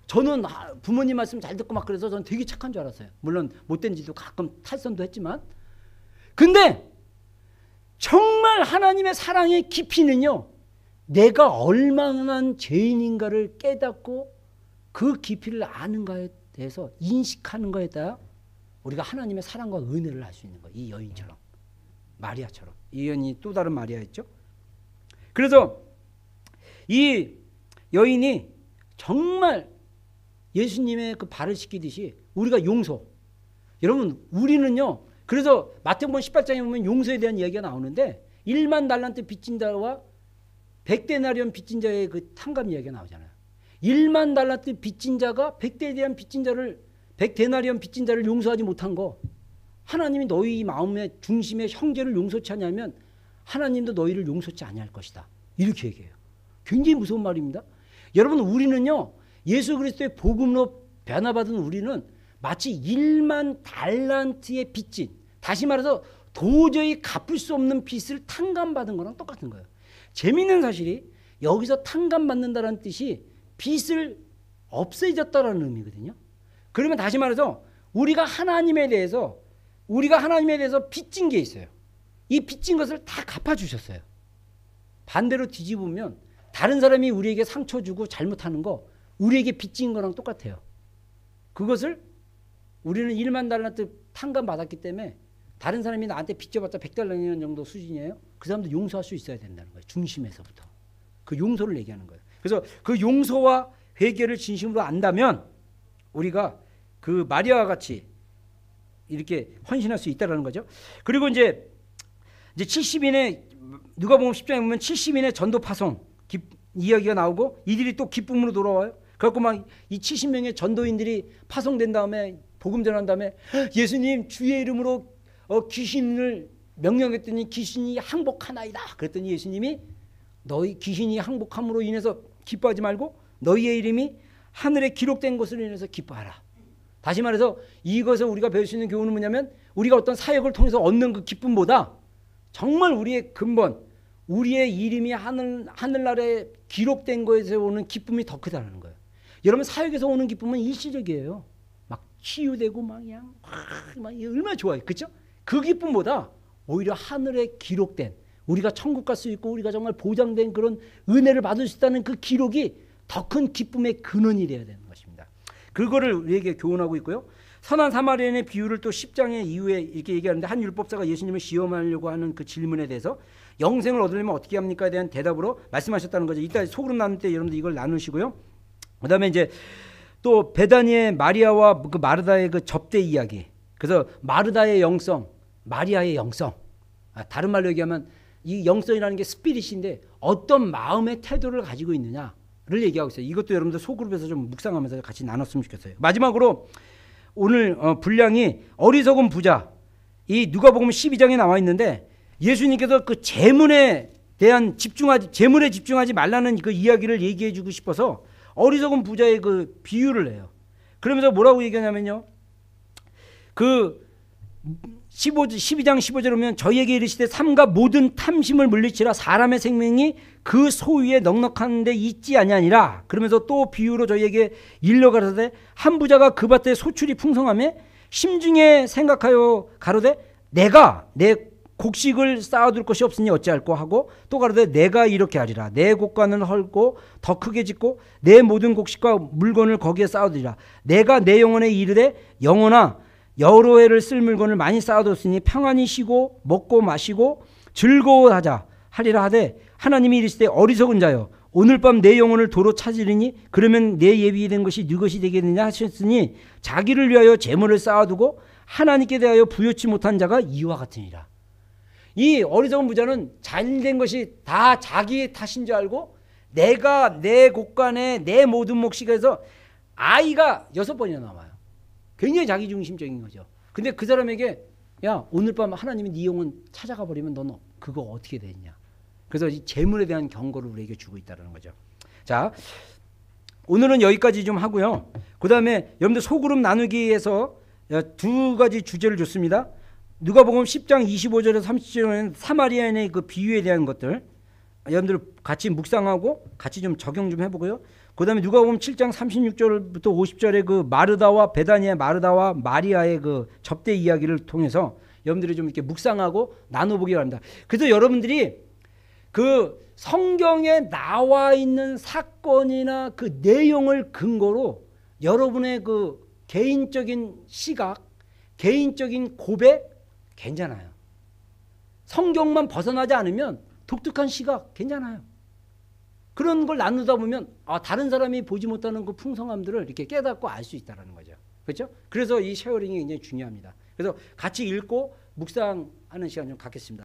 저는 부모님 말씀 잘 듣고 막 그래서 저는 되게 착한 줄 알았어요. 물론 못된 짓도 가끔 탈선도 했지만, 근데 정말 하나님의 사랑의 깊이는요 내가 얼마나 죄인인가를 깨닫고 그 깊이를 아는가에 대해서, 인식하는 거에 따라 우리가 하나님의 사랑과 은혜를 알 수 있는 거예요. 이 여인처럼, 마리아처럼. 이 여인이 또 다른 마리아였죠. 그래서 이 여인이 정말 예수님의 그 발을 씻기듯이 우리가 용서, 여러분 우리는요, 그래서 마태복음 18장에 보면 용서에 대한 이야기가 나오는데 1만 달란트 빚진 자와 100데나리온 빚진 자의 그 탕감 이야기가 나오잖아요. 1만 달란트 빚진 자가 100데나리온 빚진 자를 용서하지 못한 거, 하나님이 너희 마음의 중심의 형제를 용서치 않냐면 하나님도 너희를 용서치 아니할 것이다. 이렇게 얘기해요. 굉장히 무서운 말입니다. 여러분, 우리는요 예수 그리스도의 복음으로 변화받은 우리는 마치 1만 달란트의 빚진, 다시 말해서 도저히 갚을 수 없는 빚을 탕감받은 거랑 똑같은 거예요. 재미있는 사실이 여기서 탕감받는다는 뜻이 빚을 없애졌다라는 의미거든요. 그러면 다시 말해서 우리가 하나님에 대해서 빚진 게 있어요. 이 빚진 것을 다 갚아주셨어요. 반대로 뒤집으면 다른 사람이 우리에게 상처 주고 잘못하는 거 우리에게 빚진 거랑 똑같아요. 그것을 우리는 1만 달란트 탕감받았기 때문에 다른 사람이 나한테 빚져봤자 100달러 정도 수준이에요. 그 사람도 용서할 수 있어야 된다는 거예요. 중심에서부터. 그 용서를 얘기하는 거예요. 그래서 그 용서와 회개를 진심으로 안다면 우리가 그 마리아와 같이 이렇게 헌신할 수 있다는 거죠. 그리고 이제 70인의 누가복음 10장에 보면 70인의 전도 파송 이야기가 나오고 이들이 또 기쁨으로 돌아와요. 그래갖고 막 이 70명의 전도인들이 파송된 다음에 복음 전한 다음에 예수님 주의 이름으로 귀신을 명령했더니 귀신이 항복하나이다. 그랬더니 예수님이 너희 귀신이 항복함으로 인해서 기뻐하지 말고 너희의 이름이 하늘에 기록된 것으로 인해서 기뻐하라. 다시 말해서 이것을 우리가 배울 수 있는 교훈은 뭐냐면 우리가 어떤 사역을 통해서 얻는 그 기쁨보다 정말 우리의 근본, 우리의 이름이 하늘나라에 기록된 것에서 오는 기쁨이 더 크다는 거예요. 여러분 사역에서 오는 기쁨은 일시적이에요. 막 치유되고 막 그냥 막 얼마나 좋아요. 그렇죠? 그 기쁨보다 오히려 하늘에 기록된 우리가 천국 갈 수 있고 우리가 정말 보장된 그런 은혜를 받을 수 있다는 그 기록이 더 큰 기쁨의 근원이 되어야 되는 것입니다. 그거를 우리에게 교훈하고 있고요. 선한 사마리아인의 비유를 또 10장의 이후에 이렇게 얘기하는데 한 율법사가 예수님을 시험하려고 하는 그 질문에 대해서 영생을 얻으려면 어떻게 합니까? 에 대한 대답으로 말씀하셨다는 거죠. 이따 소그룹 나눌 때 여러분들 이걸 나누시고요. 그 다음에 이제 또 베다니의 마리아와 그 마르다의 그 접대 이야기. 그래서 마르다의 영성, 마리아의 영성. 다른 말로 얘기하면 이 영성이라는 게 스피릿인데 어떤 마음의 태도를 가지고 있느냐를 얘기하고 있어요. 이것도 여러분들 소그룹에서 좀 묵상하면서 같이 나눴으면 좋겠어요. 마지막으로 오늘 분량이 어리석은 부자. 이 누가복음 12장에 나와 있는데 예수님께서 그 재물에 집중하지 말라는 그 이야기를 얘기해 주고 싶어서 어리석은 부자의 그 비유를 해요. 그러면서 뭐라고 얘기하냐면요. 그 12장 15절에 보면 저희에게 이르시되 삼가 모든 탐심을 물리치라 사람의 생명이 그 소유에 넉넉한 데 있지 아니하니라. 그러면서 또 비유로 저희에게 일러 가라사대 한 부자가 그 밭에 소출이 풍성하매 심중에 생각하여 가로되 내가 내 곡식을 쌓아둘 것이 없으니 어찌할꼬 하고 또 가로되 내가 이렇게 하리라. 내 곡간을 헐고 더 크게 짓고 내 모든 곡식과 물건을 거기에 쌓아두리라. 내가 내 영혼에 이르되 영혼아 여러 해를 쓸 물건을 많이 쌓아뒀으니 평안히 쉬고 먹고 마시고 즐거워하자 하리라 하되 하나님이 이르시되 어리석은 자여 오늘 밤 내 영혼을 도로 찾으리니 그러면 내 예비된 것이 네 것이 되겠느냐 하셨으니 자기를 위하여 재물을 쌓아두고 하나님께 대하여 부여치 못한 자가 이와 같으니라. 이 어리석은 부자는 잘된 것이 다 자기의 탓인 줄 알고 내가 내 곳간에 내 모든 몫이해서 아이가 6번이나 나와요. 굉장히 자기중심적인 거죠. 근데 그 사람에게 야 오늘 밤 하나님이 네 영혼 찾아가 버리면 넌 그거 어떻게 되냐. 그래서 이 재물에 대한 경고를 우리에게 주고 있다는 거죠. 자 오늘은 여기까지 좀 하고요. 그 다음에 여러분들 소그룹 나누기에서 두 가지 주제를 줬습니다. 누가복음 10장 25절에서 30절에는 사마리아인의 그 비유에 대한 것들 여러분들 같이 묵상하고 같이 좀 적용 좀 해보고요. 그 다음에 누가복음 7장 36절부터 50절에 그 마르다와 베다니의 마르다와 마리아의 그 접대 이야기를 통해서 여러분들이 좀 이렇게 묵상하고 나눠보기 바랍니다. 그래서 여러분들이 그 성경에 나와 있는 사건이나 그 내용을 근거로 여러분의 그 개인적인 시각, 개인적인 고백 괜찮아요. 성경만 벗어나지 않으면 독특한 시각 괜찮아요. 그런 걸 나누다 보면 다른 사람이 보지 못하는 그 풍성함들을 이렇게 깨닫고 알 수 있다는 거죠. 그렇죠? 그래서 이 쉐어링이 굉장히 중요합니다. 그래서 같이 읽고 묵상하는 시간 좀 갖겠습니다.